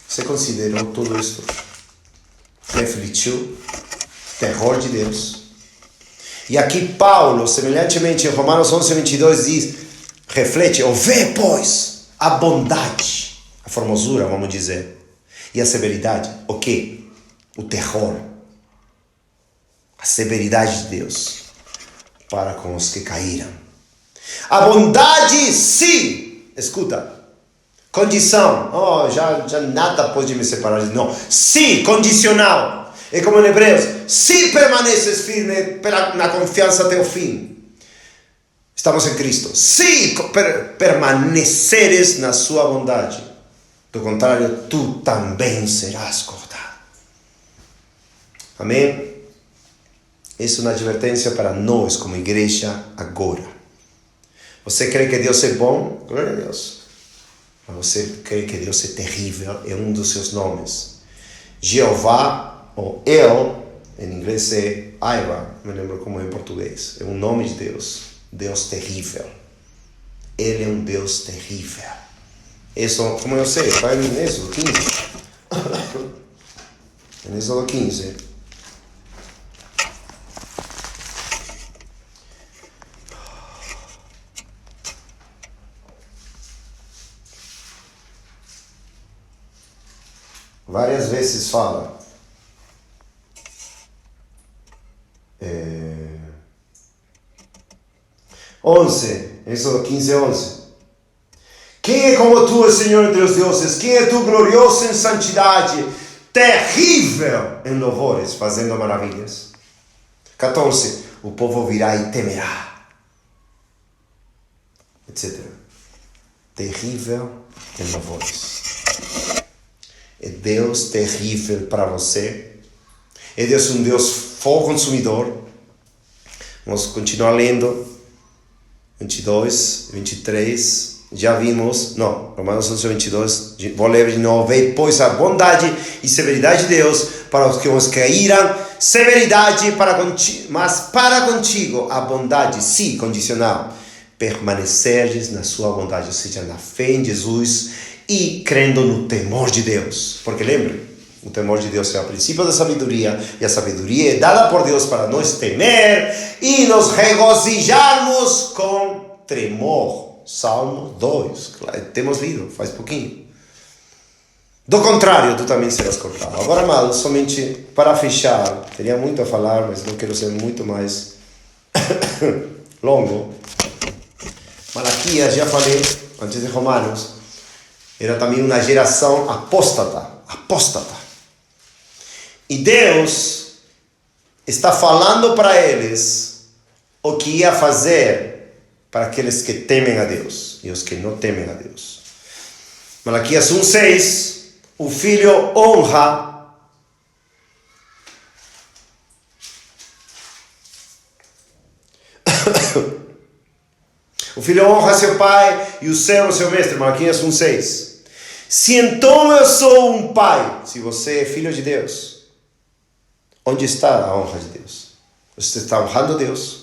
Você considerou tudo isso? Refletiu terror de Deus? E aqui Paulo, semelhantemente em Romanos 11, 22, diz, reflete, ou vê, pois, a bondade, a formosura, vamos dizer, e a severidade. O quê? O terror, a severidade de Deus para com os que caíram. A bondade, sim, escuta, condição, já nada pode me separar. Não, sim, condicional. É como em Hebreus, se permaneces firme na confiança até o fim. Estamos em Cristo. Se permaneceres na sua bondade, do contrário, tu também serás cortado. Amém? Isso é uma advertência para nós, como igreja, agora. Você crê que Deus é bom? Glória a Deus. Mas você crê que Deus é terrível? É um dos seus nomes. Jeová, ou El, em inglês é Aiva, não me lembro como é em português. É um nome de Deus. Deus terrível. Ele é um Deus terrível. Isso, como eu sei, está em Êxodo 15. Em Êxodo 15. Várias vezes fala. 11, Êxodo 15, 11. Quem é como tu, Senhor entre os deuses? Quem é tu, glorioso em santidade, terrível em louvores, fazendo maravilhas? 14. O povo virá e temerá, etc. Terrível em louvores. É Deus terrível para você? É Deus um Deus fogo consumidor? Vamos continuar lendo. 22, 23. Já vimos. Não, Romanos 11, 22. Vou ler de novo. Vei, pois, a bondade e severidade de Deus para os que os caíram. Severidade mas para contigo a bondade, sim, condicional. Permaneceres na sua bondade, ou seja, na fé em Jesus e crendo no temor de Deus. Porque lembre, o temor de Deus é o princípio da sabedoria, e a sabedoria é dada por Deus para nós temer e nos regozijarmos com tremor. Salmo 2, temos lido faz pouquinho. Do contrário, tu também serás cortado. Agora, amados, somente para fechar, teria muito a falar, mas não quero ser muito mais longo. Malaquias, já falei, antes de Romanos, era também uma geração apóstata. E Deus está falando para eles o que ia fazer para aqueles que temem a Deus e os que não temem a Deus. Malaquias 1:6, o filho honra o filho honra seu pai e o servo seu mestre. Malaquias 1:6. Se então eu sou um pai, se você é filho de Deus, onde está a honra de Deus? Você está honrando Deus?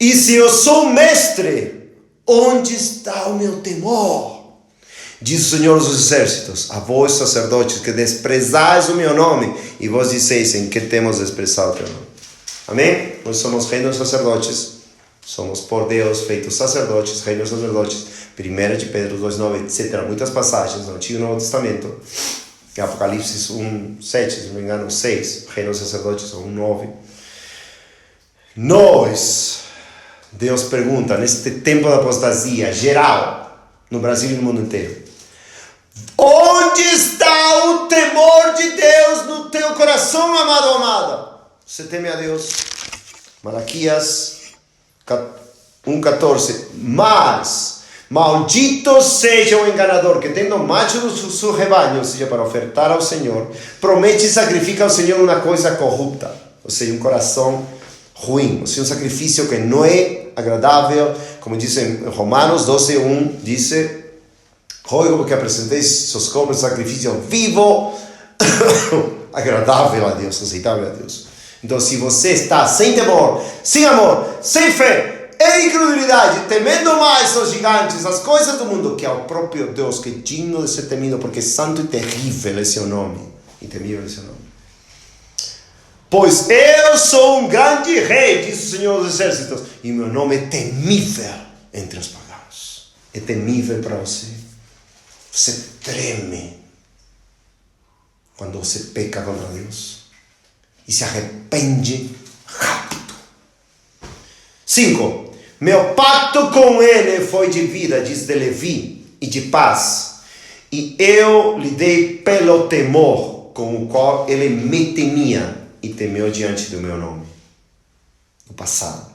E se eu sou mestre, onde está o meu temor? Diz o Senhor dos Exércitos, a vós sacerdotes que desprezais o meu nome, e vós disseis em que temos desprezado o teu nome. Amém? Nós somos reinos sacerdotes, somos por Deus feitos sacerdotes, reinos sacerdotes. 1 de Pedro 2:9, etc. Muitas passagens no Antigo e Novo Testamento. Apocalipse 1:7, se não me engano, 6. Reinos sacerdotes 1:9. Nós, Deus pergunta, neste tempo da apostasia geral, no Brasil e no mundo inteiro, onde está o temor de Deus no teu coração, amado ou amada? Você teme a Deus? Malaquias 1:14. Mas maldito seja o enganador que, tendo macho do seu rebanho, ou seja, para ofertar ao Senhor, promete e sacrifica ao Senhor uma coisa corrupta, ou seja, um coração ruim, ou seja, um sacrifício que não é agradável, como diz em Romanos 12:1, diz: rogo que apresenteis seus corpos de sacrifício vivo, agradável a Deus, aceitável a Deus. Então, se você está sem temor, sem amor, sem fé, em incredulidade, temendo mais os gigantes, as coisas do mundo, que é o próprio Deus, que é digno de ser temido, porque santo e terrível é seu nome, e temível é seu nome. Pois eu sou um grande rei, diz o Senhor dos Exércitos, e meu nome é temível entre os pagãos. É temível para você. Você treme quando você peca contra Deus e se arrepende rápido. 5. Meu pacto com ele foi de vida, diz de Levi, e de paz, e eu lhe dei pelo temor com o qual ele me temia e temeu diante do meu nome. No passado.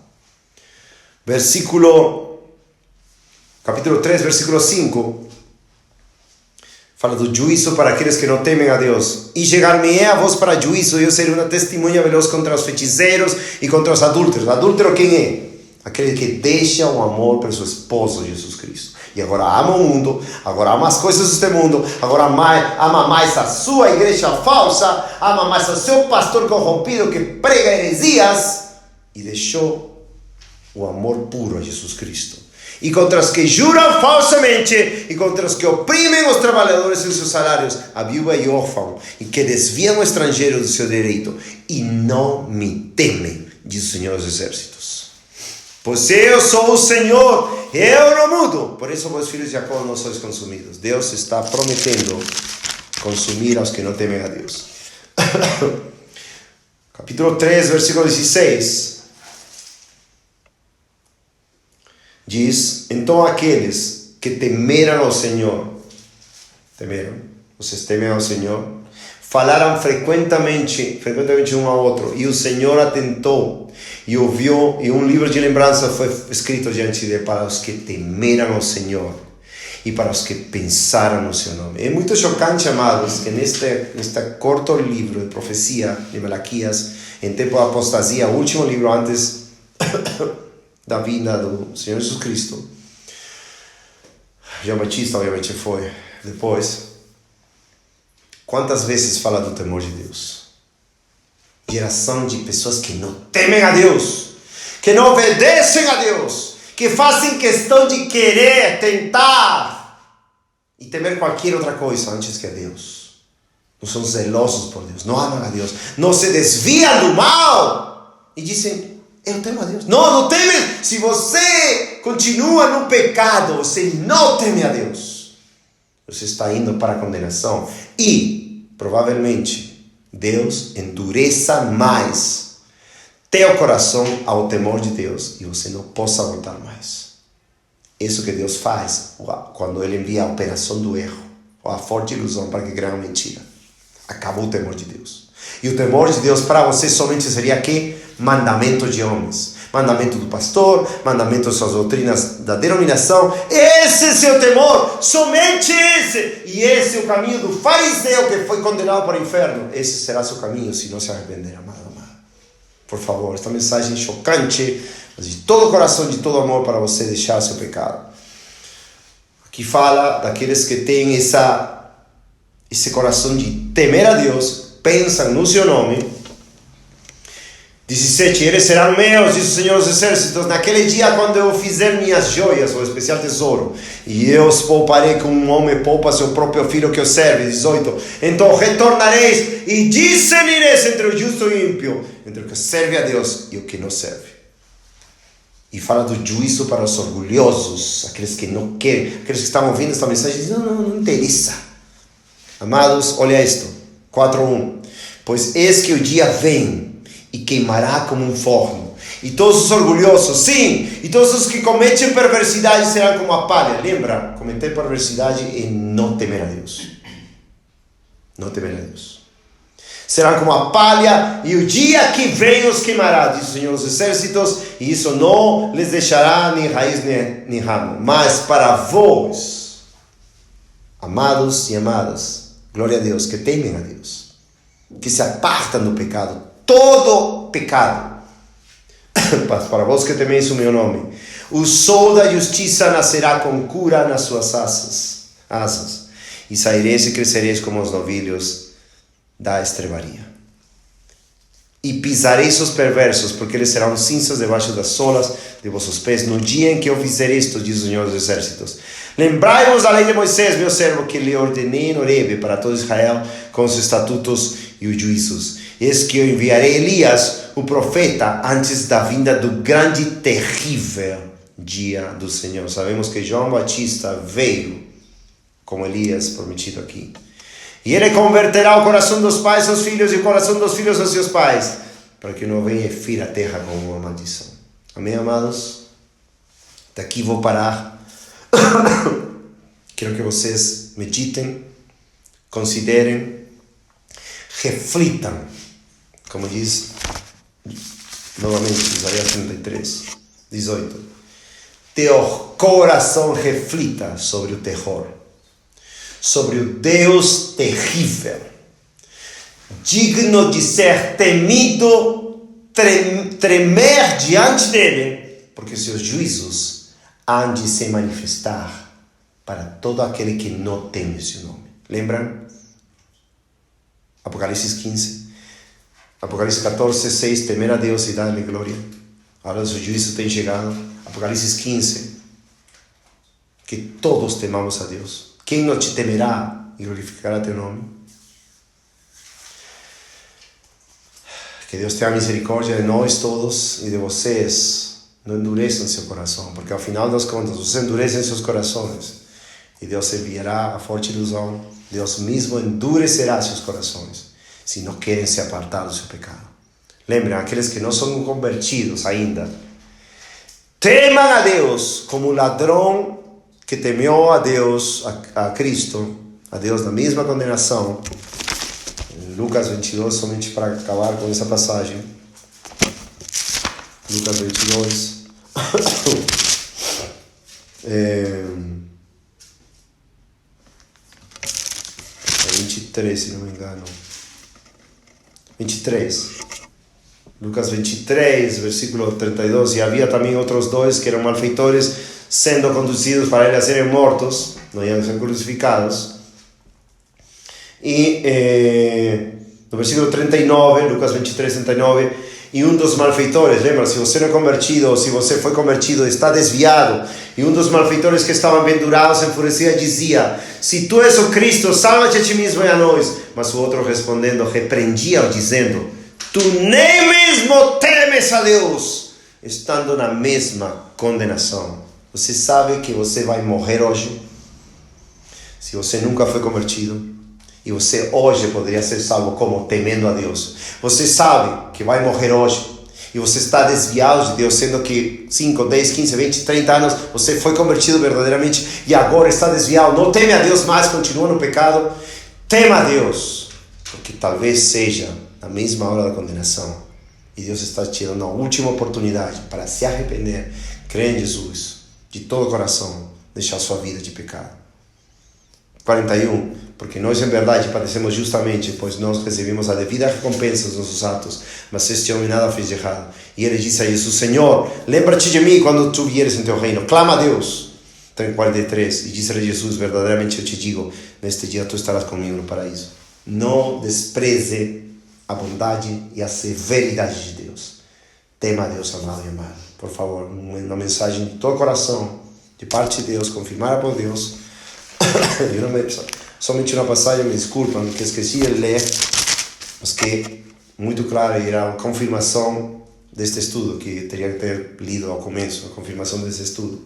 Capítulo 3, versículo 5. Fala do juízo para aqueles que não temem a Deus. E chegar-me-ei a vós para juízo, e eu serei uma testemunha veloz contra os feiticeiros e contra os adúlteros. Adúltero quem é? Aquele que deixa o amor pelo seu esposo Jesus Cristo. E agora ama o mundo, agora ama as coisas deste mundo, agora ama mais a sua igreja falsa, ama mais o seu pastor corrompido que prega heresias, e deixou o amor puro a Jesus Cristo. E contra os que juram falsamente, e contra os que oprimem os trabalhadores em seus salários, a viúva e órfão, e que desviam o estrangeiro do seu direito, e não me temem, diz o Senhor dos Exércitos. Pois eu sou o Senhor, eu não mudo. Por isso, meus filhos de Jacó, não sois consumidos. Deus está prometendo consumir aos que não temem a Deus. Capítulo 3, versículo 16. Diz, então aqueles que temeram ao Senhor, vocês temem ao Senhor, falaram frequentemente um ao outro, e o Senhor atentou e ouviu, e um livro de lembrança foi escrito diante dele para os que temeram ao Senhor e para os que pensaram no seu nome. É muito chocante, amados, que neste curto livro de profecia de Malaquias, em tempo da apostasia, o último livro antes da vinda do Senhor Jesus Cristo, João Batista obviamente foi depois. Quantas vezes fala do temor de Deus? Geração de pessoas que não temem a Deus, que não obedecem a Deus, que fazem questão de querer, tentar e temer qualquer outra coisa antes que a Deus. Não são zelosos por Deus, não amam a Deus, não se desviam do mal e dizem, eu temo a Deus. Não teme. Se você continua no pecado, você não teme a Deus. Você está indo para a condenação e, provavelmente, Deus endureça mais teu coração ao temor de Deus e você não possa voltar mais. Isso que Deus faz quando Ele envia a operação do erro ou a forte ilusão para que creiam mentira. Acabou o temor de Deus. E o temor de Deus para você somente seria que? Mandamento de homens. Mandamento do pastor, mandamento das suas doutrinas da denominação. Esse é seu temor, somente esse. E esse é o caminho do fariseu que foi condenado para o inferno. Esse será seu caminho se não se arrepender, amado. Por favor, esta mensagem chocante, mas de todo o coração, de todo amor para você deixar seu pecado. Aqui fala daqueles que têm esse coração de temer a Deus, pensam no seu nome. 17, eles serão meus, diz o Senhor dos Exércitos, naquele dia quando eu fizer minhas joias, o especial tesouro, e eu os pouparei como um homem poupa seu próprio filho que o serve. 18, então retornareis e discernireis entre o justo e o ímpio, entre o que serve a Deus e o que não serve. E fala do juízo para os orgulhosos, aqueles que não querem, aqueles que estão ouvindo esta mensagem, dizem, não interessa. Amados, olha isto, 4:1, pois eis que o dia vem, e queimará como um forno. E todos os orgulhosos, sim, e todos os que cometem perversidade serão como a palha. Lembra? Cometer perversidade e não temer a Deus. Não temer a Deus. Serão como a palha, e o dia que vem os queimará, diz o Senhor dos Exércitos, e isso não lhes deixará nem raiz nem ramo. Mas para vós, amados e amadas, glória a Deus, que temem a Deus, que se apartam do pecado, todo pecado. Mas para vós que temeis o meu nome, o sol da justiça nascerá com cura nas suas asas, e saireis e crescereis como os novilhos da estrebaria. E pisareis os perversos, porque eles serão cinzas debaixo das solas de vossos pés, no dia em que eu fizer isto, diz o Senhor dos Exércitos. Lembrai-vos da lei de Moisés, meu servo, que lhe ordenei em Horebe para todo Israel, com os estatutos e os juízos. Eis que eu enviarei Elias, o profeta, antes da vinda do grande e terrível dia do Senhor. Sabemos que João Batista veio como Elias prometido aqui. E ele converterá o coração dos pais aos filhos e o coração dos filhos aos seus pais, para que não venha e fira a terra como uma maldição. Amém, amados? Daqui vou parar. Quero que vocês meditem, considerem, reflitam. Como diz novamente Isaías 33, 18. Teu coração reflita sobre o terror, sobre o Deus terrível, digno de ser temido, tremer diante dele, porque seus juízos hão de se manifestar para todo aquele que não teme seu nome. Lembram? Apocalipse 15. Apocalipse 14, 6, temer a Deus e dar-lhe glória. Agora o juízo tem chegado. Apocalipse 15, que todos temamos a Deus. Quem não te temerá e glorificará teu nome? Que Deus tenha misericórdia de nós todos e de vocês. Não endureçam seu coração, porque ao final das contas, vocês endurecem seus corações e Deus enviará a forte ilusão. Deus mesmo endurecerá seus corações, se não querem se apartar do seu pecado. Lembrem, aqueles que não são convertidos ainda, Teman a Deus como o ladrão que temeu a Deus, a Cristo, a Deus na mesma condenação. Em Lucas 22, somente para acabar com essa passagem. Lucas 22. 23, se não me engano. 23. Lucas 23, versículo 32. E havia também outros dois que eram malfeitores, sendo conduzidos para ele a serem mortos, não iam ser crucificados. E no versículo 39, Lucas 23, 39, e um dos malfeitores, lembra, se você não é convertido, ou se você foi convertido, está desviado, e um dos malfeitores que estavam pendurados, enfurecida, dizia: se tu és o Cristo, salva-te a ti mesmo e a nós. Mas o outro respondendo, repreendia-o, dizendo: tu nem mesmo temes a Deus, estando na mesma condenação. Você sabe que você vai morrer hoje, se você nunca foi convertido, e você hoje poderia ser salvo como temendo a Deus. Você sabe que vai morrer hoje, e você está desviado de Deus, sendo que 5, 10, 15, 20, 30 anos, você foi convertido verdadeiramente, e agora está desviado, não teme a Deus mais, continua no pecado. Tema a Deus, porque talvez seja na mesma hora da condenação, e Deus está te dando a última oportunidade para se arrepender, crer em Jesus, de todo o coração, deixar sua vida de pecado. 41, porque nós em verdade padecemos justamente, pois nós recebemos a devida recompensa dos nossos atos, mas este homem nada fez de errado. E ele disse a Jesus: Senhor, lembra-te de mim quando tu vieres em teu reino. Clama a Deus. 43, e disse-lhe Jesus: verdadeiramente eu te digo, neste dia tu estarás comigo no paraíso. Não despreze a bondade e a severidade de Deus. Tema a Deus, amado e amado. Por favor, uma mensagem de todo o coração, de parte de Deus, confirmada por Deus. Somente uma passagem, me desculpam, que esqueci de ler, mas que muito claro era a confirmação deste estudo, que teria que ter lido ao começo, a confirmação desse estudo.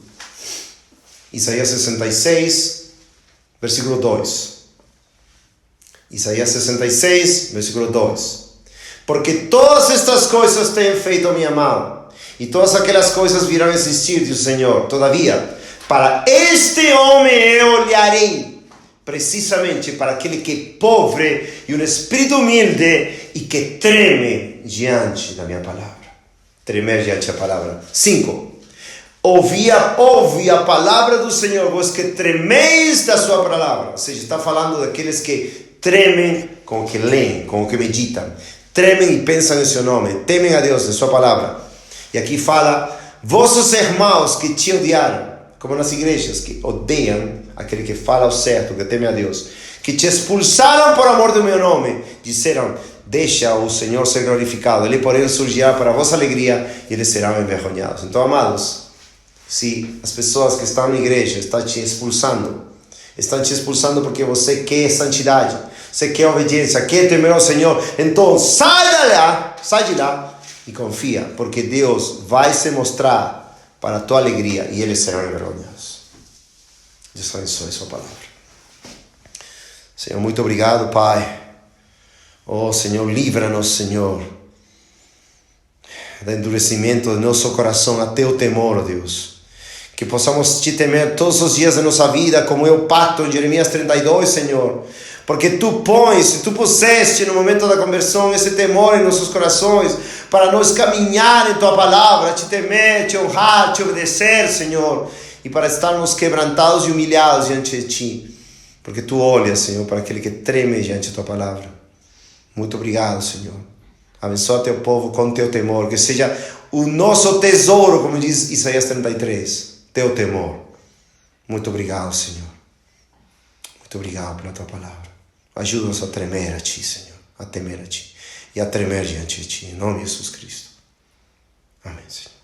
Isaías 66, versículo 2. Isaías 66, versículo 2. Porque todas estas coisas tenho feito a minha mão, e todas aquelas coisas virão a existir, diz o Senhor. Todavia, para este homem eu olharei, precisamente para aquele que é pobre e um espírito humilde e que treme diante da minha palavra. Tremer diante da palavra. 5. Ouve a palavra do Senhor, vós que tremeis da sua palavra. Ou seja, está falando daqueles que tremem com o que leem, com o que meditam. Tremem e pensam em seu nome, temem a Deus, em sua palavra. E aqui fala: vossos irmãos que te odiaram, como nas igrejas, que odeiam aquele que fala o certo, que teme a Deus, que te expulsaram por amor do meu nome, disseram: deixa o Senhor ser glorificado, Ele porém surgirá para a vossa alegria e eles serão envergonhados. Então, amados, se as pessoas que estão na igreja estão te expulsando porque você quer santidade, você quer obediência, quer temer ao Senhor, então sai de lá e confia, porque Deus vai se mostrar para a tua alegria e eles serão envergonhados. Deus abençoe a sua palavra. Senhor, muito obrigado, Pai. Oh, Senhor, livra-nos, Senhor, do endurecimento do nosso coração até o temor, oh Deus. Que possamos te temer todos os dias da nossa vida, como é o pacto em Jeremias 32, Senhor. Porque tu puseste no momento da conversão esse temor em nossos corações, para nós caminhar em tua palavra, te temer, te honrar, te obedecer, Senhor, e para estarmos quebrantados e humilhados diante de ti, porque tu olhas, Senhor, para aquele que treme diante da tua palavra. Muito obrigado, Senhor. Abençoa teu povo com teu temor, que seja o nosso tesouro, como diz Isaías 33, teu temor. Muito obrigado, Senhor. Muito obrigado pela tua palavra. Ajuda-nos a tremer a ti, Senhor, a temer a ti e a tremer diante de ti, em nome de Jesus Cristo. Amém, Senhor.